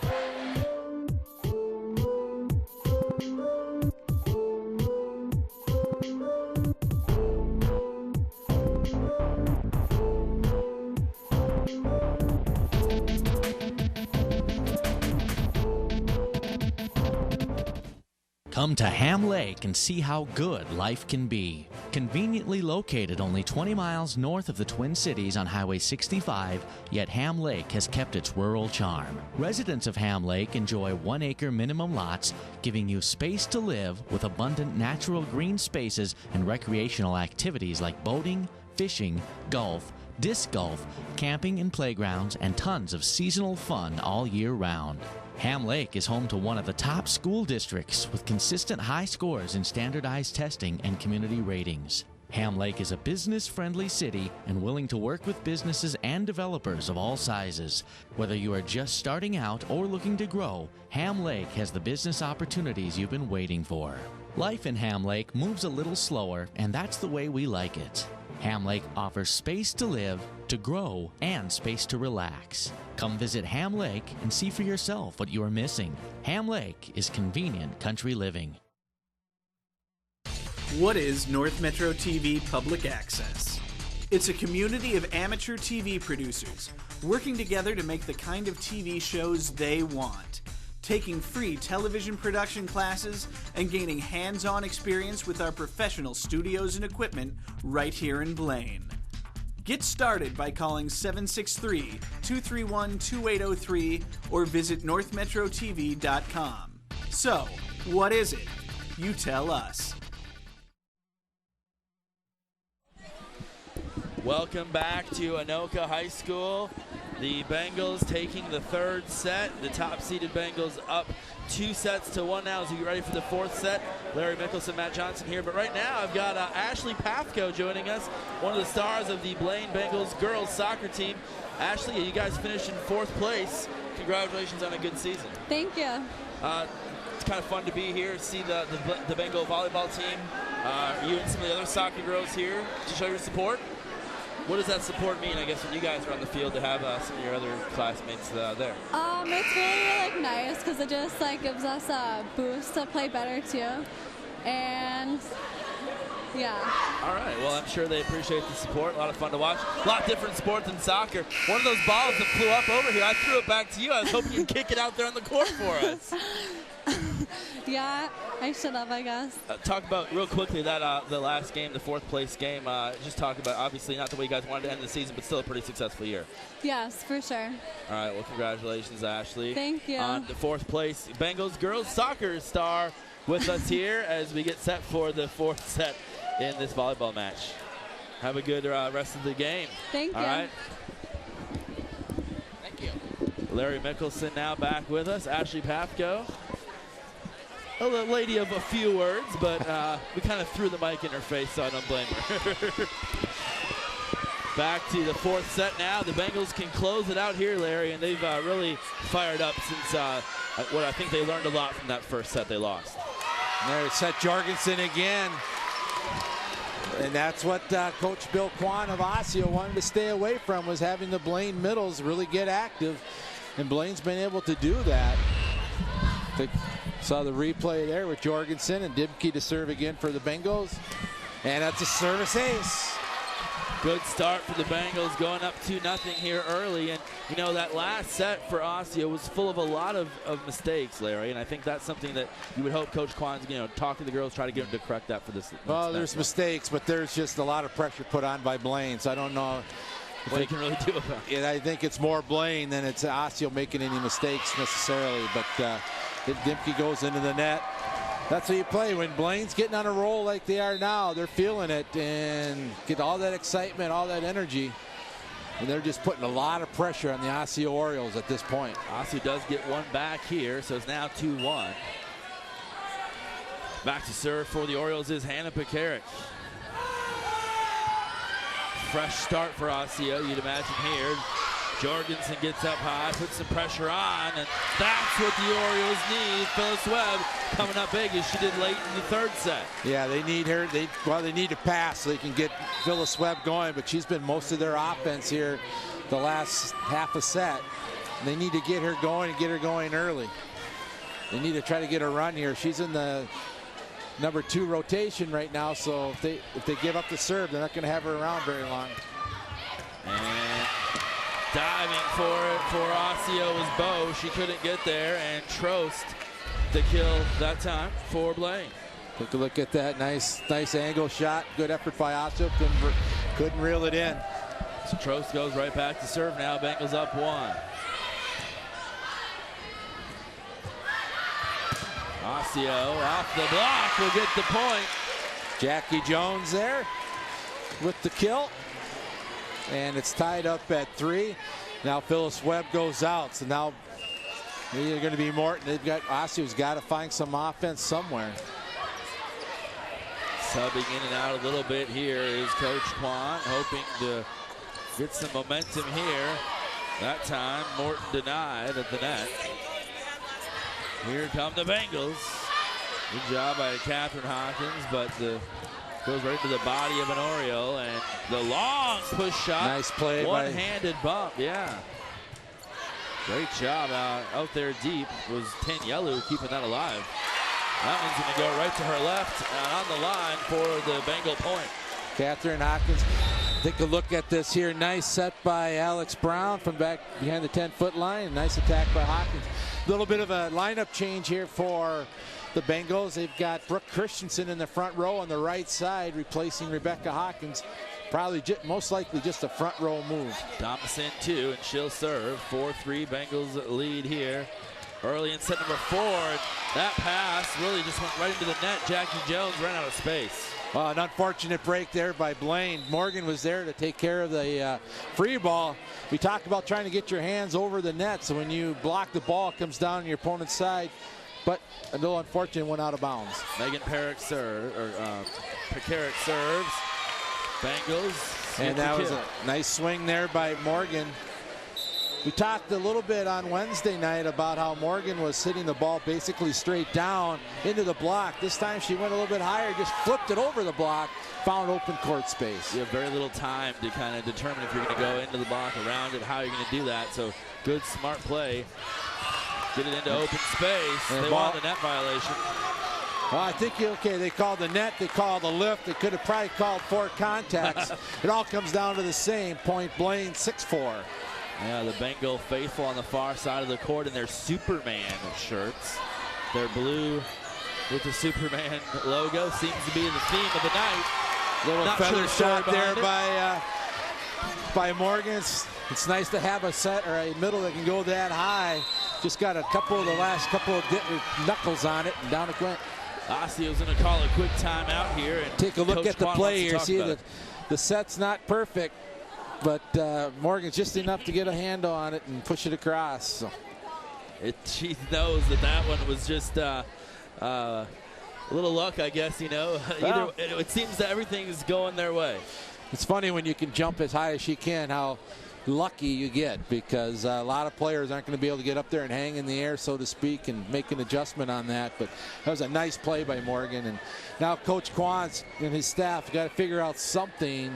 Come to Ham Lake and see how good life can be. Conveniently located only 20 miles north of the Twin Cities on Highway 65, yet Ham Lake has kept its rural charm. Residents of Ham Lake enjoy 1-acre minimum lots, giving you space to live with abundant natural green spaces and recreational activities like boating, fishing, golf, disc golf, camping and playgrounds, and tons of seasonal fun all year round. Ham Lake is home to one of the top school districts with consistent high scores in standardized testing and community ratings. Ham Lake is a business-friendly city and willing to work with businesses and developers of all sizes. Whether you are just starting out or looking to grow, Ham Lake has the business opportunities you've been waiting for. Life in Ham Lake moves a little slower, and that's the way we like it. Ham Lake offers space to live, to grow, and space to relax. Come visit Ham Lake and see for yourself what you are missing. Ham Lake is convenient country living. What is North Metro TV Public Access? It's a community of amateur TV producers working together to make the kind of TV shows they want, taking free television production classes and gaining hands-on experience with our professional studios and equipment right here in Blaine. Get started by calling 763-231-2803 or visit northmetrotv.com. So, what is it? You tell us. Welcome back to Anoka High School. The Bengals taking the 3rd set. The top-seeded Bengals up 2-1 now as we get ready for the 4th set. Larry Mickelson, Matt Johnson here. But right now I've got Ashley Pathko joining us, one of the stars of the Blaine Bengals girls soccer team. Ashley, you guys finished in 4th place. Congratulations on a good season. Thank you. It's kind of fun to be here, see the Bengal volleyball team. You and some of the other soccer girls here to show your support. What does that support mean, I guess, when you guys are on the field to have some of your other classmates there? It's really nice because it just gives us a boost to play better too, and yeah. All right. Well, I'm sure they appreciate the support. A lot of fun to watch. A lot different sport than soccer. One of those balls that flew up over here, I threw it back to you. I was hoping you'd kick it out there on the court for us. Yeah, I should have, I guess. Talk about real quickly that the last game, the 4th place game. Just talk about, obviously not the way you guys wanted to end the season, but still a pretty successful year. Yes, for sure. All right, well, congratulations, Ashley. Thank you. On the 4th place Bengals girls soccer star with us here as we get set for the 4th set in this volleyball match. Have a good rest of the game. Thank you. All right. Thank you. Larry Mickelson now back with us. Ashley Pafko. A lady of a few words, but we kind of threw the mic in her face, so I don't blame her. Back to the 4th set now. The Bengals can close it out here, Larry, and they've really fired up since what I think they learned a lot from that 1st set they lost. And there's Seth Jorgensen again. And that's what Coach Bill Kwan of Osseo wanted to stay away from, was having the Blaine middles really get active. And Blaine's been able to do that. They saw the replay there with Jorgensen and Dibke to serve again for the Bengals. And that's a service ace. Good start for the Bengals, going up 2-0 here early. And, you know, that last set for Osseo was full of a lot of mistakes, Larry. And I think that's something that you would hope Coach Kwan's, you know, talk to the girls, try to get them to correct that for this. Well, there's mistakes, but there's just a lot of pressure put on by Blaine. So I don't know what you can really do about it. I think it's more Blaine than it's Osseo making any mistakes necessarily. But Dibke goes into the net. That's how you play. When Blaine's getting on a roll like they are now, they're feeling it and get all that excitement, all that energy. And they're just putting a lot of pressure on the Osseo Orioles at this point. Osseo does get one back here, so it's now 2-1. Back to serve for the Orioles is Hannah Pekarik. Fresh start for Osseo, you'd imagine here. Jorgensen gets up high, puts some pressure on, and that's what the Orioles need. Phyllis Webb coming up big as she did late in the 3rd set. Yeah, they need her. They need to pass so they can get Phyllis Webb going, but she's been most of their offense here the last half a set. They need to get her going and get her going early. They need to try to get a run here. She's in the number 2 rotation right now, so if they give up the serve, they're not going to have her around very long. And diving for it for Osseo was Bowe. She couldn't get there, and Trost the kill that time for Blaine. Take a look at that nice angle shot. Good effort by Osseo. Couldn't reel it in. So Trost goes right back to serve now. Bengals up 1. Osseo off the block will get the point. Jackie Jones there with the kill. And it's tied up at 3. Now Phyllis Webb goes out. So now they're going to be Morton. Osseo's got to find some offense somewhere. Subbing in and out a little bit here is Coach Kwan, hoping to get some momentum here. That time Morton denied at the net. Here come the Bengals. Good job by Catherine Hawkins, but goes right to the body of an Oriole, and the long push shot. Nice play. One-handed bump, yeah. Great job out there deep was Tanyelu keeping that alive. That one's going to go right to her left and on the line for the Bengal point. Catherine Hawkins, take a look at this here. Nice set by Alex Brown from back behind the 10-foot line. Nice attack by Hawkins. A little bit of a lineup change here for the Bengals. They've got Brooke Christensen in the front row on the right side, replacing Rebecca Hawkins. Probably most likely just a front row move. Thomason 2, and she'll serve. 4-3 Bengals lead here. Early in set number 4. That pass really just went right into the net. Jackie Jones ran out of space. Well, an unfortunate break there by Blaine. Morgan was there to take care of the free ball. We talked about trying to get your hands over the net, so when you block the ball, it comes down on your opponent's side. But a little unfortunate, went out of bounds. Megan Pekarik serves. Bengals. And that was a nice swing there by Morgan. We talked a little bit on Wednesday night about how Morgan was hitting the ball basically straight down into the block. This time she went a little bit higher, just flipped it over the block, found open court space. You have very little time to kind of determine if you're going to go into the block, around it, how you're going to do that. So good, smart play. Get it into open space. They want the net violation. Well, I think, they called the net, they called the lift. They could have probably called 4 contacts. It all comes down to the same. Point Blaine, 6-4. Yeah, the Bengal faithful on the far side of the court in their Superman shirts. Their blue with the Superman logo. Seems to be the theme of the night. Little Not feather sure shot there behind by Morgan. It's nice to have a set or a middle that can go that high. Just got the last couple of knuckles on it, and down it went. Osseo's going to call a quick timeout here. And take a look Coach at the Quan play here. wants to talk See, about the set's not perfect, but Morgan's just enough to get a handle on it and push it across. So. She knows that one was just a little luck, I guess, you know. Well, it seems that everything's going their way. It's funny when you can jump as high as she can, how lucky you get, because a lot of players aren't going to be able to get up there and hang in the air, so to speak, and make an adjustment on that. But that was a nice play by Morgan. And now Coach Quan and his staff got to figure out something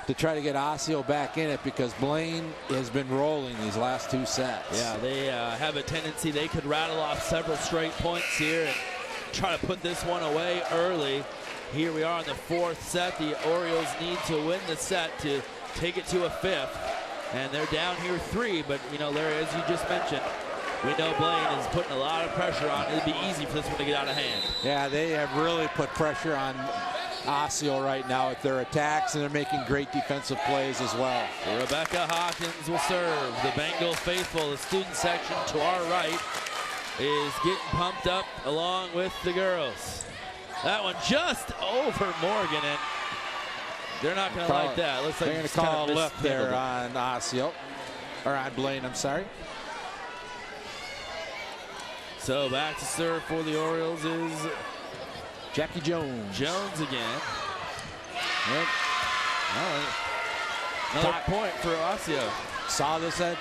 to try to get Osseo back in it, because Blaine has been rolling these last 2 sets. Yeah, they have a tendency they could rattle off several straight points here and try to put this one away early. Here we are in the 4th set. The Orioles need to win the set to take it to a 5th. And they're down here 3, but, you know, Larry, as you just mentioned, we know Blaine is putting a lot of pressure on. It'd be easy for this one to get out of hand. Yeah, they have really put pressure on Osseo right now with their attacks, and they're making great defensive plays as well. Rebecca Hawkins will serve. The Bengal faithful, the student section to our right, is getting pumped up along with the girls. That one just over Morgan, and they're not going to like that. Looks like they're going to call a lift there on Osseo, or on Blaine, I'm sorry. So back to serve for the Orioles is Jackie Jones. Jones again. Another point for Osseo. Saw this at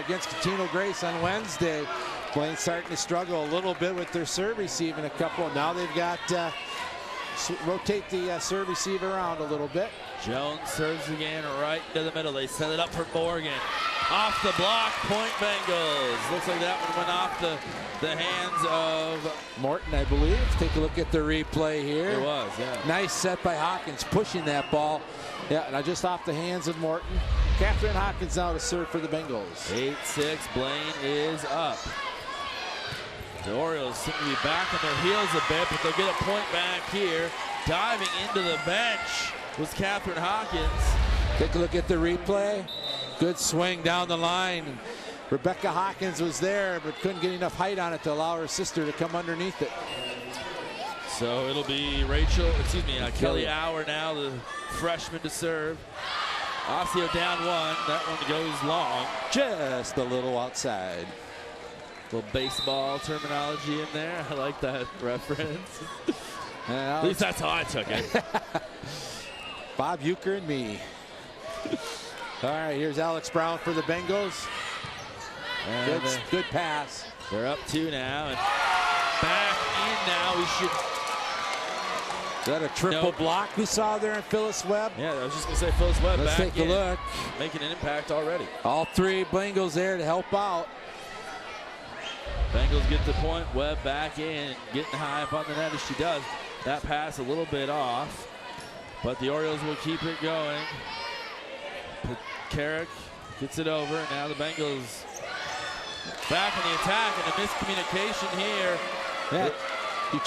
against Totino Grace on Wednesday. Blaine starting to struggle a little bit with their serve receiving a couple. Now they've got rotate the serve receive around a little bit. Jones serves again right to the middle. They set it up for Morgan. Off the block, point Bengals. Looks like that one went off the hands of Morton, I believe. Take a look at the replay here. It was, yeah. Nice set by Hawkins, pushing that ball. Yeah, now just off the hands of Morton. Catherine Hawkins now to serve for the Bengals. 8-6, Blaine is up. The Orioles seem to be back on their heels a bit, but they'll get a point back here. Diving into the bench was Catherine Hawkins. Take a look at the replay. Good swing down the line. Rebecca Hawkins was there, but couldn't get enough height on it to allow her sister to come underneath it. So it'll be Kelly Auer now, the freshman to serve. Osseo down 1. That one goes long. Just a little outside. Little baseball terminology in there. I like that reference. At least that's how I took it. Bob Euchre and me. All right, here's Alex Brown for the Bengals. Good pass. They're up 2 now, and back in now. We should. Is that a triple block we saw there in Phyllis Webb? Yeah, I was just going to say Phyllis Webb. Let's back take a look. Making an impact already. All 3 Bengals there to help out. Bengals get the point. Webb back in, getting high up on the net as she does. That pass a little bit off, but the Orioles will keep it going. Carrick gets it over. Now the Bengals back in the attack, and a miscommunication here. Yeah.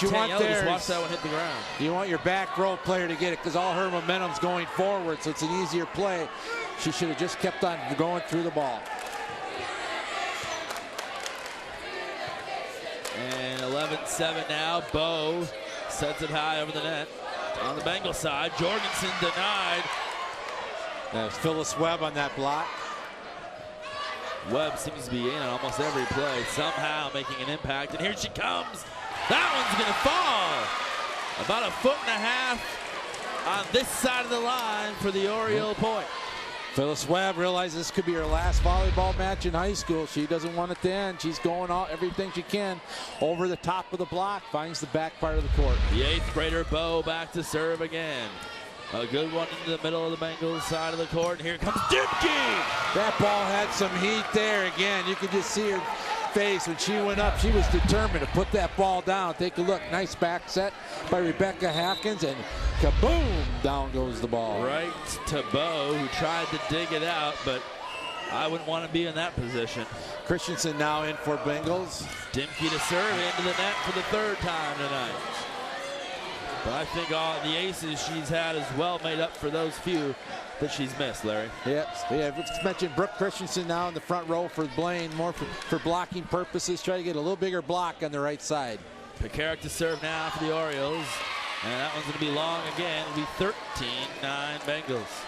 You want just watch that one hit the ground. You want your back row player to get it, because all her momentum's going forward, so it's an easier play. She should have just kept on going through the ball. And 11-7 now. Bowe sets it high over the net. On the Bengal side, Jorgensen denied. There's Phyllis Webb on that block. Webb seems to be in on almost every play, somehow making an impact. And here she comes. That one's going to fall. About 1.5 feet on this side of the line for the Oriole point. Phyllis Webb realizes this could be her last volleyball match in high school. She doesn't want it to end. She's going all everything she can over the top of the block, finds the back part of the court. The 8th grader Bowe back to serve again. A good one into the middle of the Bengals side of the court. And here comes Dimke. That ball had some heat there again. You could just see her face when she went up. She was determined to put that ball down. Take a look. Nice back set by Rebecca Hawkins, and kaboom, down goes the ball. Right to Bowe, who tried to dig it out, but I wouldn't want to be in that position. Christensen now in for Bengals. Dimke to serve into the net for the third time tonight. But I think all the aces she's had as well made up for those few that she's missed, Larry. Yes, yeah. Let's mention Brooke Christensen now in the front row for Blaine, more for blocking purposes. Try to get a little bigger block on the right side. Pekarik to serve now for the Orioles. And that one's going to be long again. It'll be 13-9 Bengals.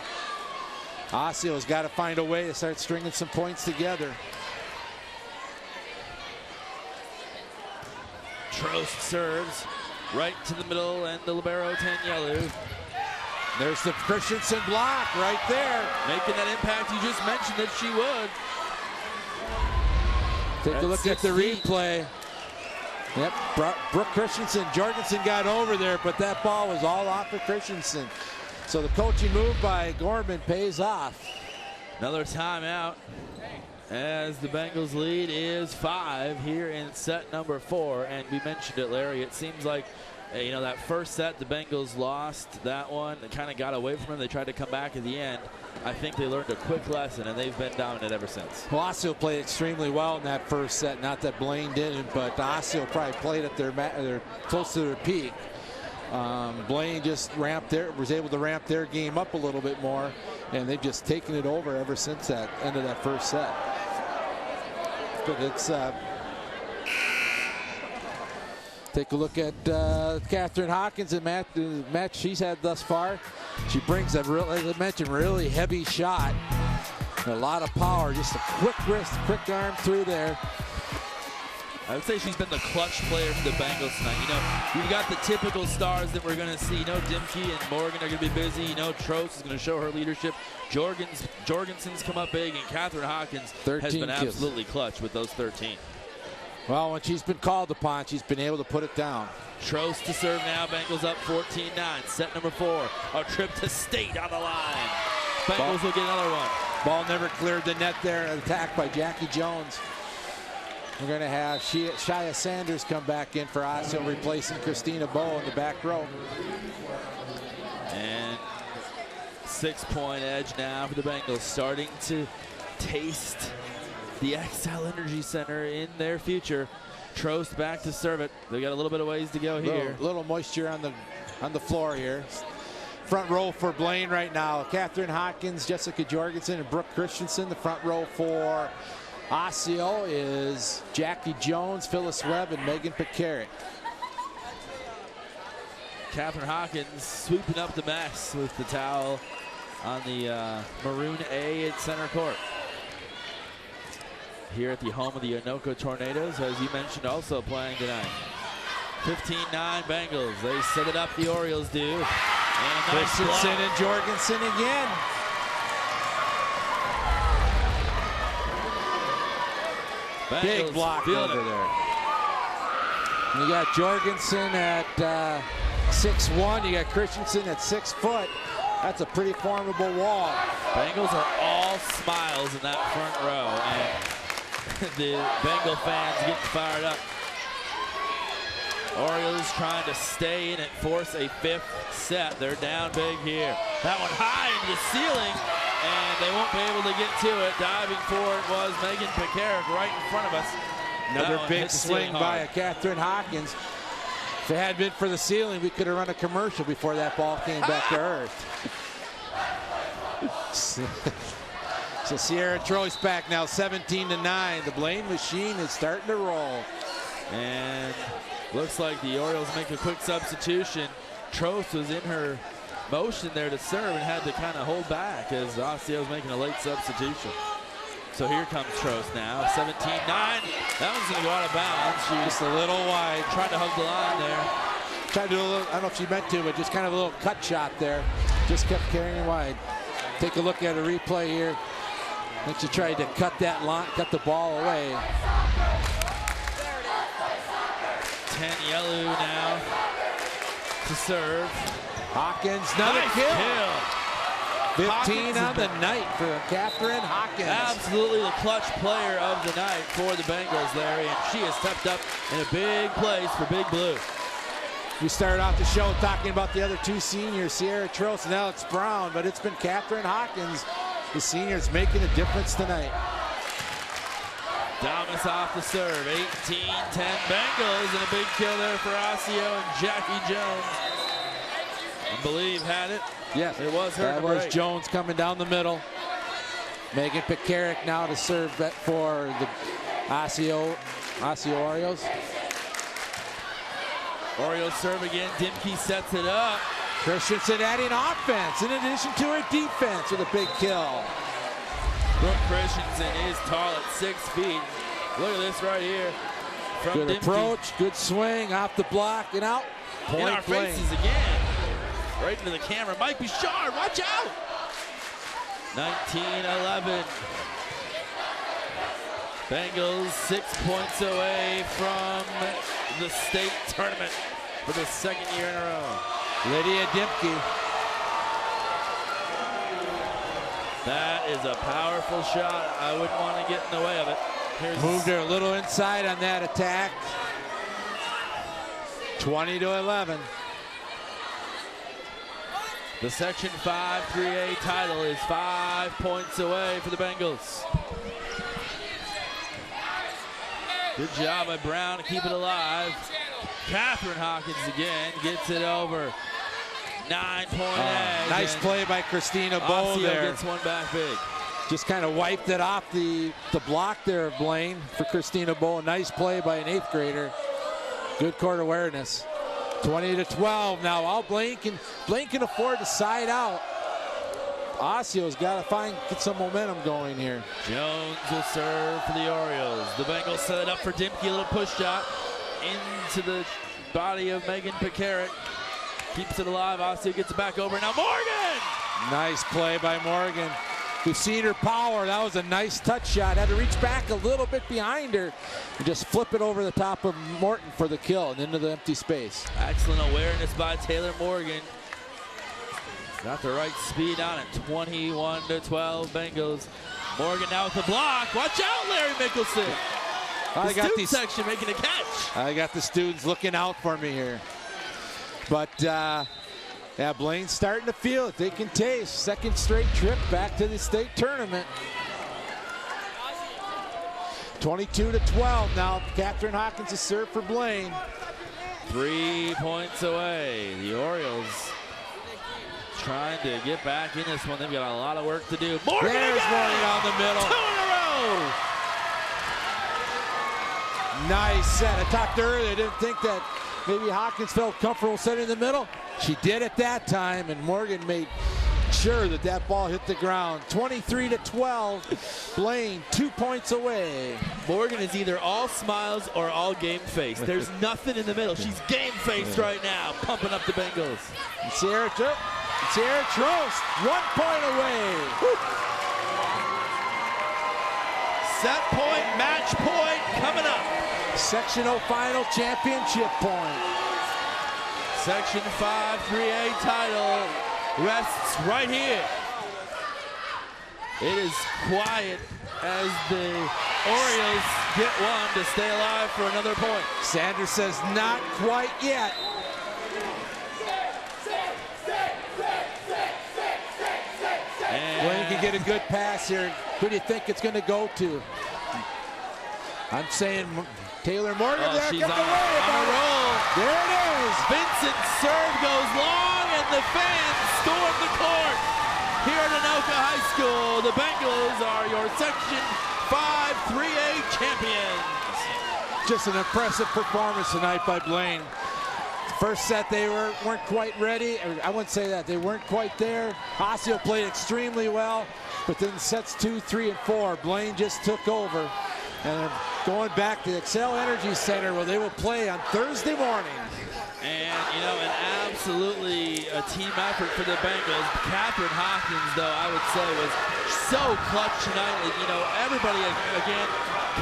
Osseo's got to find a way to start stringing some points together. Trost serves right to the middle, and the libero Tanyelu. There's the Christensen block right there. Making that impact you just mentioned that she would. Take a look at the replay. Yep, Brooke Christensen. Jorgensen got over there, but that ball was all off of Christensen. So the coaching move by Gorman pays off. Another timeout as the Bengals lead is 5 here in set number 4. And we mentioned it, Larry. It seems like, you know, that first set, the Bengals lost that one. They kind of got away from them. They tried to come back at the end. I think they learned a quick lesson, and they've been dominant ever since. Well, Osseo played extremely well in that first set. Not that Blaine didn't, but Osseo probably played at their close to their peak. Blaine just was able to ramp their game up a little bit more, and they've just taken it over ever since that end of that first set. But it's take a look at Catherine Hawkins and match she's had thus far. She brings a real, as I mentioned, really heavy shot. A lot of power, just a quick wrist, quick arm through there. I would say she's been the clutch player for the Bengals tonight. You know, you've got the typical stars that we're going to see. You know, Dimke and Morgan are going to be busy. You know, Trost is going to show her leadership. Jorgensen's come up big, and Catherine Hawkins has been absolutely clutch with those 13. Well, when she's been called upon, she's been able to put it down. Trost to serve now. Bengals up 14-9. Set number 4. A trip to state on the line. Bengals will get another one. Ball never cleared the net there. Attack by Jackie Jones. We're going to have Shia Sanders come back in for Osseo, replacing Christina Bowe in the back row. And 6-point edge now for the Bengals, starting to taste the Xcel Energy Center in their future. Trost back to serve it. They got a little bit of ways to go here. Little moisture on the floor here. Front row for Blaine right now. Catherine Hawkins, Jessica Jorgensen, and Brooke Christensen. The front row for Osseo is Jackie Jones, Phyllis Webb, and Megan Pekarik. Catherine Hawkins sweeping up the mess with the towel on the maroon A at center court. Here at the home of the Anoka Tornadoes, as you mentioned, also playing tonight. 15-9 Bengals. They set it up, the Orioles do. And Christensen and Jorgensen again. Bengals big block over there. You got Jorgensen at 6'1". You got Christensen at 6 foot. That's a pretty formidable wall. Bengals are all smiles in that front row, and the Bengal fans getting fired up. Orioles trying to stay in and force a 5th set. They're down big here. That one high into the ceiling, and they won't be able to get to it. Diving for it was Megan Pekarik right in front of us. Another big swing by Catherine Hawkins. If it had been for the ceiling, we could have run a commercial before that ball came back to earth. So Sierra Trost back now, 17-9. The Blaine machine is starting to roll. And looks like the Orioles make a quick substitution. Trost was in her motion there to serve and had to kind of hold back as Osseo's making a late substitution. So here comes Trost now, 17-9. That one's going to go out of bounds. She just a little wide. Tried to hug the line there. Tried to do a little, I don't know if she meant to, but just kind of a little cut shot there. Just kept carrying wide. Take a look at a replay here. I think she tried to cut that line, cut the ball away. Tanyelu now to serve. Hawkins, another nice kill. 15 on the night for Catherine Hawkins. Absolutely the clutch player of the night for the Bengals, Larry, and she has stepped up in a big place for Big Blue. We started off the show talking about the other two seniors, Sierra Trost and Alex Brown, but it's been Catherine Hawkins The senior's making a difference tonight. Damas off the serve, 18-10 Bengals, and a big kill there for Osseo and Jackie Jones. I believe had it. Yes, it was her. That was Jones coming down the middle. Megan Pekarik now to serve for the Osseo Orioles. Orioles serve again. Dimke sets it up. Christensen adding offense in addition to her defense with a big kill. Brooke Christensen is tall at 6 feet. Look at this right here. From Good Dimke. approach, good swing, off the block and out. Point in our Blaine. faces again. Right into the camera. Mike Bouchard, watch out. 19-11. Bengals 6 points away from the state tournament for the second year in a row. Lydia Dimke. That is a powerful shot. I wouldn't want to get in the way of it. Moved her a little inside on that attack. 20-11. The Section 5 3A title is 5 points away for the Bengals. Good job by Brown to keep it alive. Catherine Hawkins again gets it over. 9-point edge. Nice play by Christina Bowe Osseo there. gets one back big. Just kind of wiped it off the block there of Blaine for Christina Bowe. Nice play by an 8th grader. Good court awareness. 20-12 now. All Blaine can afford to side out. Osseo's got to get some momentum going here. Jones will serve for the Orioles. The Bengals set it up for Dimke. A little push shot into the body of Megan Pekarik. Keeps it alive. Osseo gets it back over. Now Morgan! Nice play by Morgan. We've seen her power. That was a nice touch shot. Had to reach back a little bit behind her and just flip it over the top of Morton for the kill and into the empty space. Excellent awareness by Taylor Morgan. Got the right speed on it. 21-12 Bengals. Morgan now with the block. Watch out, Larry Mickelson. I got the section making a catch. I got the students looking out for me here. But yeah, Blaine's starting to feel it. They can taste. Second straight trip back to the state tournament. 22-12 now. Catherine Hawkins is served for Blaine. 3 points away. The Orioles trying to get back in this one. They've got a lot of work to do. Morgan There's again! Morgan down the middle. 2 in a row. Nice set. I talked earlier. I didn't think that maybe Hawkins felt comfortable setting in the middle. She did at that time, and Morgan made sure that that ball hit the ground. 23-12. Blaine 2 points away. Morgan is either all smiles or all game face. There's nothing in the middle. She's game faced right now, pumping up the Bengals. Sierra Trost, 1 point away. Set point, match point coming up. Sectional final championship point. Section 5 3A title rests right here. It is quiet as the Orioles get one to stay alive for another point. Sanders says not quite yet. Blaine can get a good pass here. Who do you think it's going to go to? I'm saying Taylor Morgan. There She's comes on the a roll. There it is. Vincent's serve goes long, and the fans storm the court. Here at Anoka High School, the Bengals are your Section 5 3A champions. Just an impressive performance tonight by Blaine. First set, they weren't quite ready. I wouldn't say that. They weren't quite there. Osseo played extremely well, but then sets 2, 3, and 4, Blaine just took over. And they're going back to the Excel Energy Center where they will play on Thursday morning. And, you know, an absolutely a team effort for the Bengals. Catherine Hawkins, though, I would say was so clutch tonight. You know, everybody, again,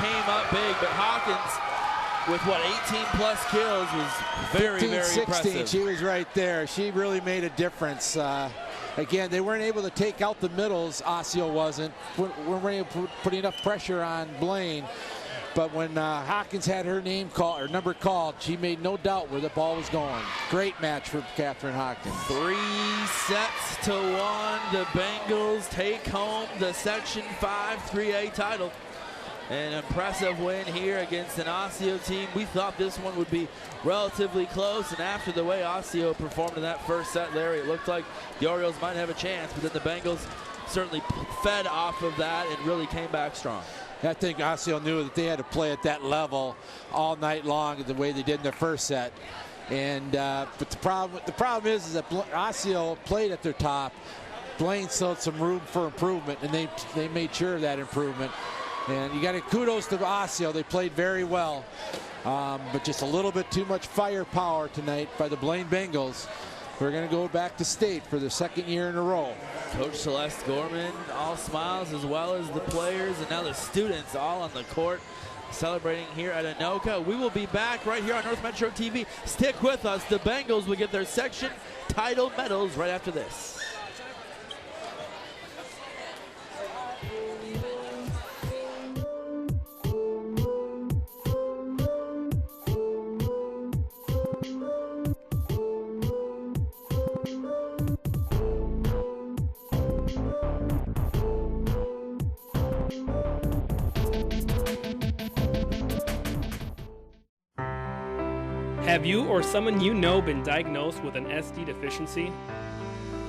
came up big, but Hawkins, with what, 18-plus kills, was very, 15, very 16, impressive. she was right there. She really made a difference. Again, they weren't able to take out the middles. Osseo wasn't. Weren't able to put enough pressure on Blaine. But when Hawkins had her name called or number called, she made no doubt where the ball was going. Great match for Catherine Hawkins. 3-1. The Bengals take home the Section 5 3A title. An impressive win here against an Osseo team. We thought this one would be relatively close, and after the way Osseo performed in that first set, Larry, it looked like the Orioles might have a chance, but then the Bengals certainly fed off of that and really came back strong. I think Osseo knew that they had to play at that level all night long the way they did in the first set. And but the problem is that Osseo played at their top. Blaine still had some room for improvement, and they made sure of that improvement. And you got to kudos to Osseo. They played very well, but just a little bit too much firepower tonight by the Blaine Bengals. We're going to go back to state for the second year in a row. Coach Celeste Gorman, all smiles, as well as the players and now the students all on the court celebrating here at Anoka. We will be back right here on North Metro TV. Stick with us. The Bengals will get their section title medals right after this. Have you or someone you know been diagnosed with an SD deficiency?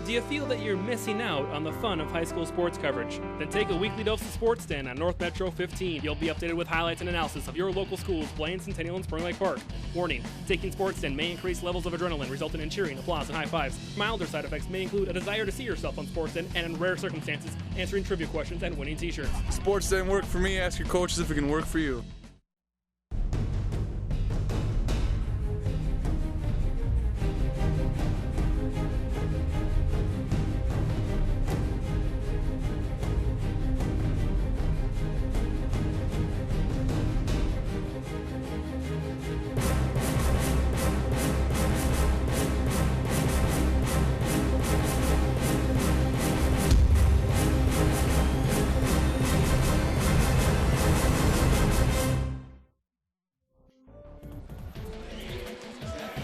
Do you feel that you're missing out on the fun of high school sports coverage? Then take a weekly dose of Sports Den on North Metro 15. You'll be updated with highlights and analysis of your local schools, Blaine, Centennial, and Spring Lake Park. Warning, taking Sports Den may increase levels of adrenaline, resulting in cheering, applause, and high fives. Milder side effects may include a desire to see yourself on Sports Den, and in rare circumstances, answering trivia questions and winning t-shirts. Sports Den worked for me. Ask your coaches if it can work for you.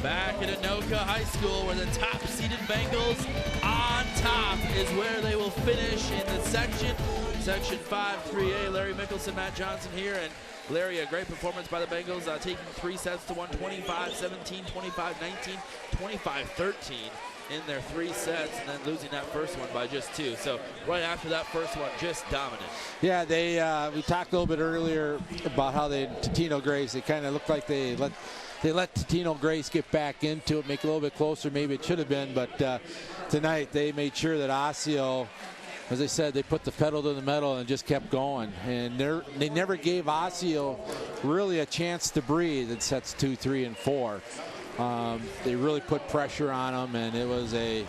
Back at Anoka High School, where the top-seeded Bengals on top is where they will finish in the section 5 3A. Larry Mickelson, Matt Johnson here, and Larry, a great performance by the Bengals, taking 3 sets to 1, 25-17, 25-19, 25-13 in their 3 sets, and then losing that first one by just 2. So right after that first one, just dominant. Yeah, we talked a little bit earlier about how Totino Grace, they kind of looked like they let Totino Grace get back into it, make it a little bit closer. Maybe it should have been, but tonight they made sure that Osseo, as I said, they put the pedal to the metal and just kept going. And they never gave Osseo really a chance to breathe in sets 2, 3, and 4. They really put pressure on them, and it was a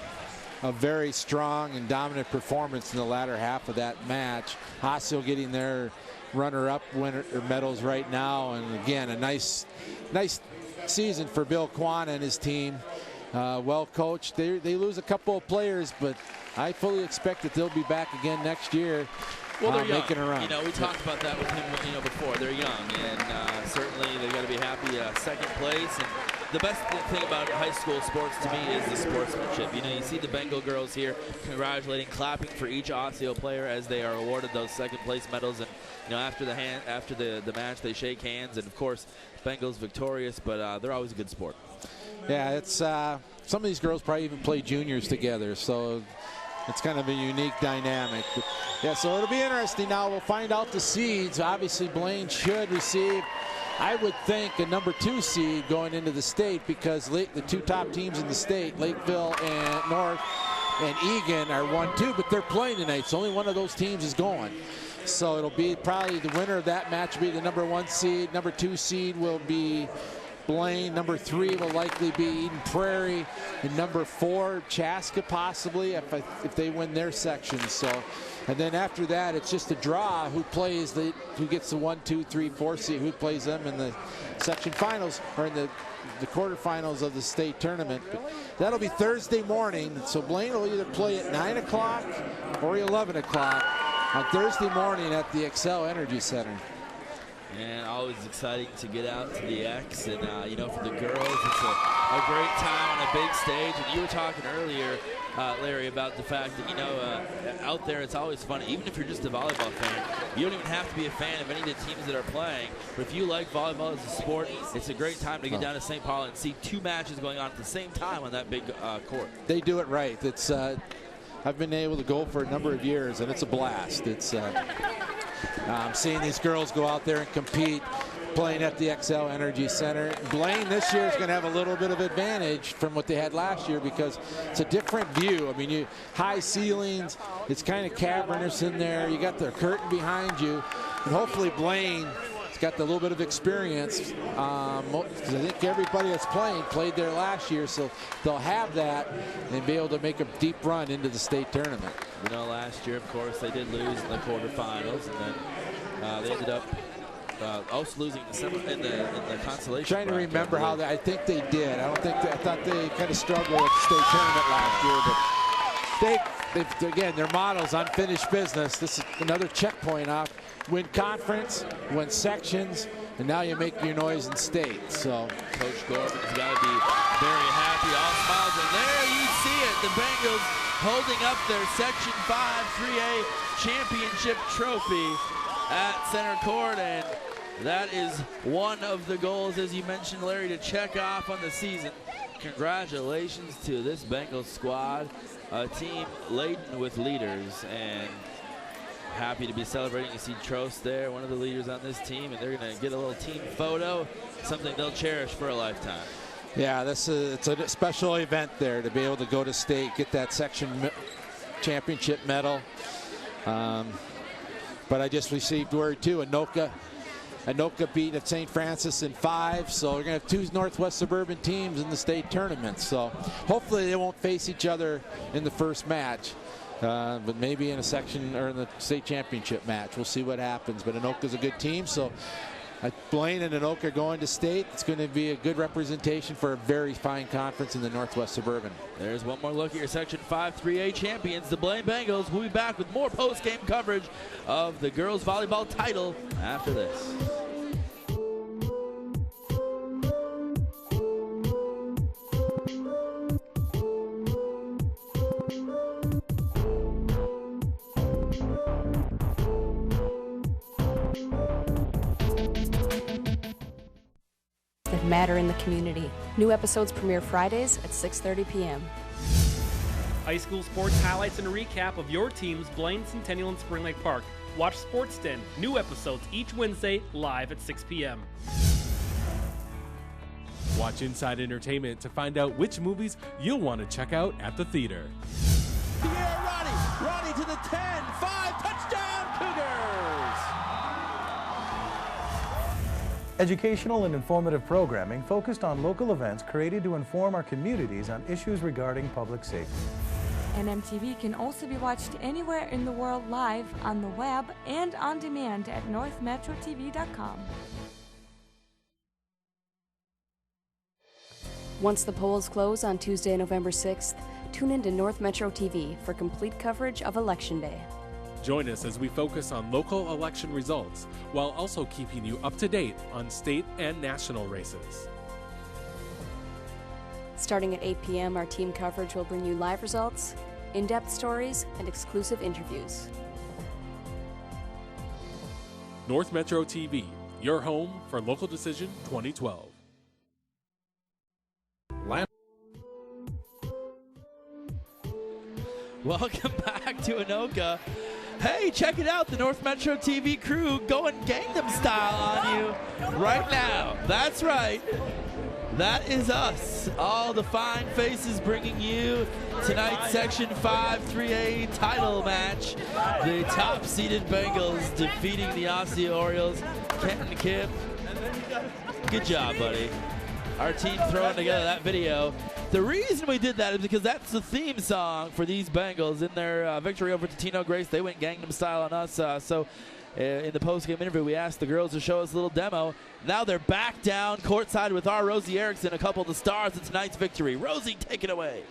very strong and dominant performance in the latter half of that match. Osseo getting their runner-up winner medals right now, and again, a nice season for Bill Kwan and his team. Well coached. They lose a couple of players, but I fully expect that they'll be back again next year. Well, they're young. Making a run. You know, we talked about that with him, before. They're young, and certainly they got to be happy second place. And the best thing about high school sports to me is the sportsmanship. You know, you see the Bengal girls here congratulating, clapping for each Osseo player as they are awarded those second place medals. And after the match, they shake hands, and of course, Bengals victorious, but they're always a good sport. Yeah, it's some of these girls probably even play juniors together, so it's kind of a unique dynamic. But yeah, so it'll be interesting. Now we'll find out the seeds. Obviously, Blaine should receive, I would think, a number 2 seed going into the state, because the 2 top teams in the state, Lakeville and North and Egan, are 1-2, but they're playing tonight, so only one of those teams is going. So it'll be probably the winner of that match will be the number 1 seed. Number 2 seed will be Blaine. Number 3 will likely be Eden Prairie, and number 4 Chaska possibly if they win their section. So, and then after that, it's just a draw who gets the 1, 2, 3, 4 seed, who plays them in the section finals or in the quarterfinals of the state tournament. But that'll be Thursday morning. So Blaine will either play at 9 o'clock or 11 o'clock on Thursday morning at the Xcel Energy Center. And always exciting to get out to the X. And, you know, for the girls, it's a great time on a big stage. And you were talking earlier, Larry, about the fact that, you know, out there it's always fun. Even if you're just a volleyball fan, you don't even have to be a fan of any of the teams that are playing. But if you like volleyball as a sport, it's a great time to get down to St. Paul and see two matches going on at the same time on that big court. They do it right. It's I've been able to go for a number of years, and it's a blast. It's seeing these girls go out there and compete, playing at the XL Energy Center. Blaine this year is going to have a little bit of advantage from what they had last year because it's a different view. I mean, high ceilings, it's kind of cavernous in there. You got the curtain behind you, and hopefully Blaine has got the little bit of experience. Because I think everybody that's played there last year, so they'll have that and be able to make a deep run into the state tournament. You know, last year, of course, they did lose in the quarterfinals, and then they ended up also losing in the consolation. Trying to remember how I think they did. I thought they kind of struggled at the state tournament last year, but again, their model's unfinished business. This is another checkpoint off. Win conference, win sections, and now you make your noise in state. So Coach Gorman's got to be very happy. All smiles, and there you see it. The Bengals holding up their Section 5 3A championship trophy at center court, and that is one of the goals, as you mentioned, Larry, to check off on the season. Congratulations to this Bengals squad, a team laden with leaders, and happy to be celebrating. You see Trost there, one of the leaders on this team, and they're going to get a little team photo, something they'll cherish for a lifetime. Yeah, it's a special event there to be able to go to state, get that section championship medal. But I just received word too, Anoka beat at St. Francis in 5, so we're going to have 2 Northwest Suburban teams in the state tournament. So hopefully they won't face each other in the first match, but maybe in a section or in the state championship match. We'll see what happens. But Anoka's a good team, so Blaine and Anoka are going to state. It's going to be a good representation for a very fine conference in the Northwest Suburban. There's one more look at your Section 5 3A champions, the Blaine Bengals. We'll be back with more post-game coverage of the girls volleyball title after this. That matter in the community. New episodes premiere Fridays at 6:30 p.m. High school sports highlights and a recap of your teams, Blaine, Centennial, and Spring Lake Park. Watch Sports Den. New episodes each Wednesday live at 6 p.m. Watch Inside Entertainment to find out which movies you'll want to check out at the theater. Roddy to the 10, 5, touchdown Cougars! Educational and informative programming focused on local events created to inform our communities on issues regarding public safety. NMTV can also be watched anywhere in the world live on the web and on demand at northmetrotv.com. Once the polls close on Tuesday, November 6th, tune in to North Metro TV for complete coverage of Election Day. Join us as we focus on local election results while also keeping you up to date on state and national races. Starting at 8 p.m., our team coverage will bring you live results, in-depth stories, and exclusive interviews. North Metro TV, your home for Local Decision 2012. Welcome back to Anoka. Hey, check it out. The North Metro TV crew going Gangnam Style on you right now. That's right. That is us. All the fine faces bringing you tonight's Section 5 3A title match. The top-seeded Bengals defeating the Osseo Orioles. Kenton Kip, good job, buddy. Our team throwing together that video. The reason we did that is because that's the theme song for these Bengals. In their victory over Totino Grace, they went Gangnam Style on us. In the post-game interview, we asked the girls to show us a little demo. Now they're back down courtside with our Rosie Erickson, a couple of the stars of tonight's victory. Rosie, take it away.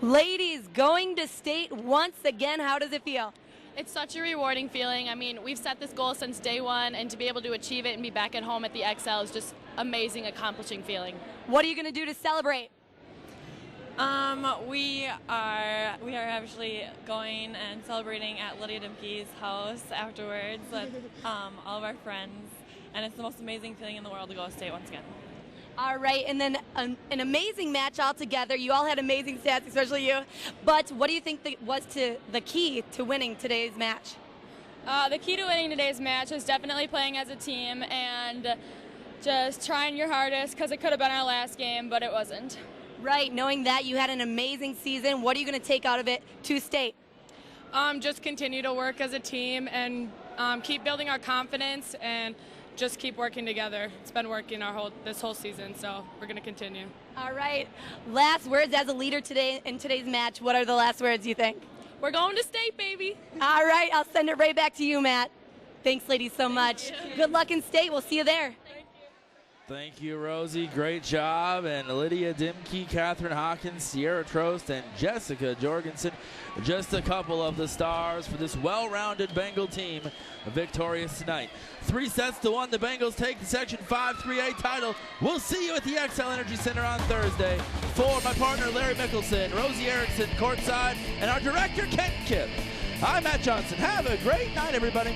Ladies, going to state once again, how does it feel? It's such a rewarding feeling. I mean, we've set this goal since day one, and to be able to achieve it and be back at home at the XL is just amazing, accomplishing feeling. What are you going to do to celebrate? We are actually going and celebrating at Lydia Dimke's house afterwards with all of our friends, and it's the most amazing feeling in the world to go to state once again. All right, and then an amazing match altogether. You all had amazing stats, especially you. But what do you think was the key to winning today's match? The key to winning today's match is definitely playing as a team and just trying your hardest, because it could have been our last game, but it wasn't. Right, knowing that you had an amazing season, what are you going to take out of it to state? Just continue to work as a team and keep building our confidence and just keep working together. It's been working this whole season, so we're going to continue. All right. Last words as a leader today in today's match. What are the last words you think? We're going to state, baby. All right. I'll send it right back to you, Matt. Thanks, ladies, so much. Good luck in state. We'll see you there. Thank you, Rosie. Great job. And Lydia Dimke, Catherine Hawkins, Sierra Trost, and Jessica Jorgensen, just a couple of the stars for this well-rounded Bengal team, victorious tonight. 3-1, the Bengals take the Section 5 3A title. We'll see you at the XL Energy Center on Thursday. For my partner, Larry Mickelson, Rosie Erickson, courtside, and our director, Kent Kipp. I'm Matt Johnson. Have a great night, everybody.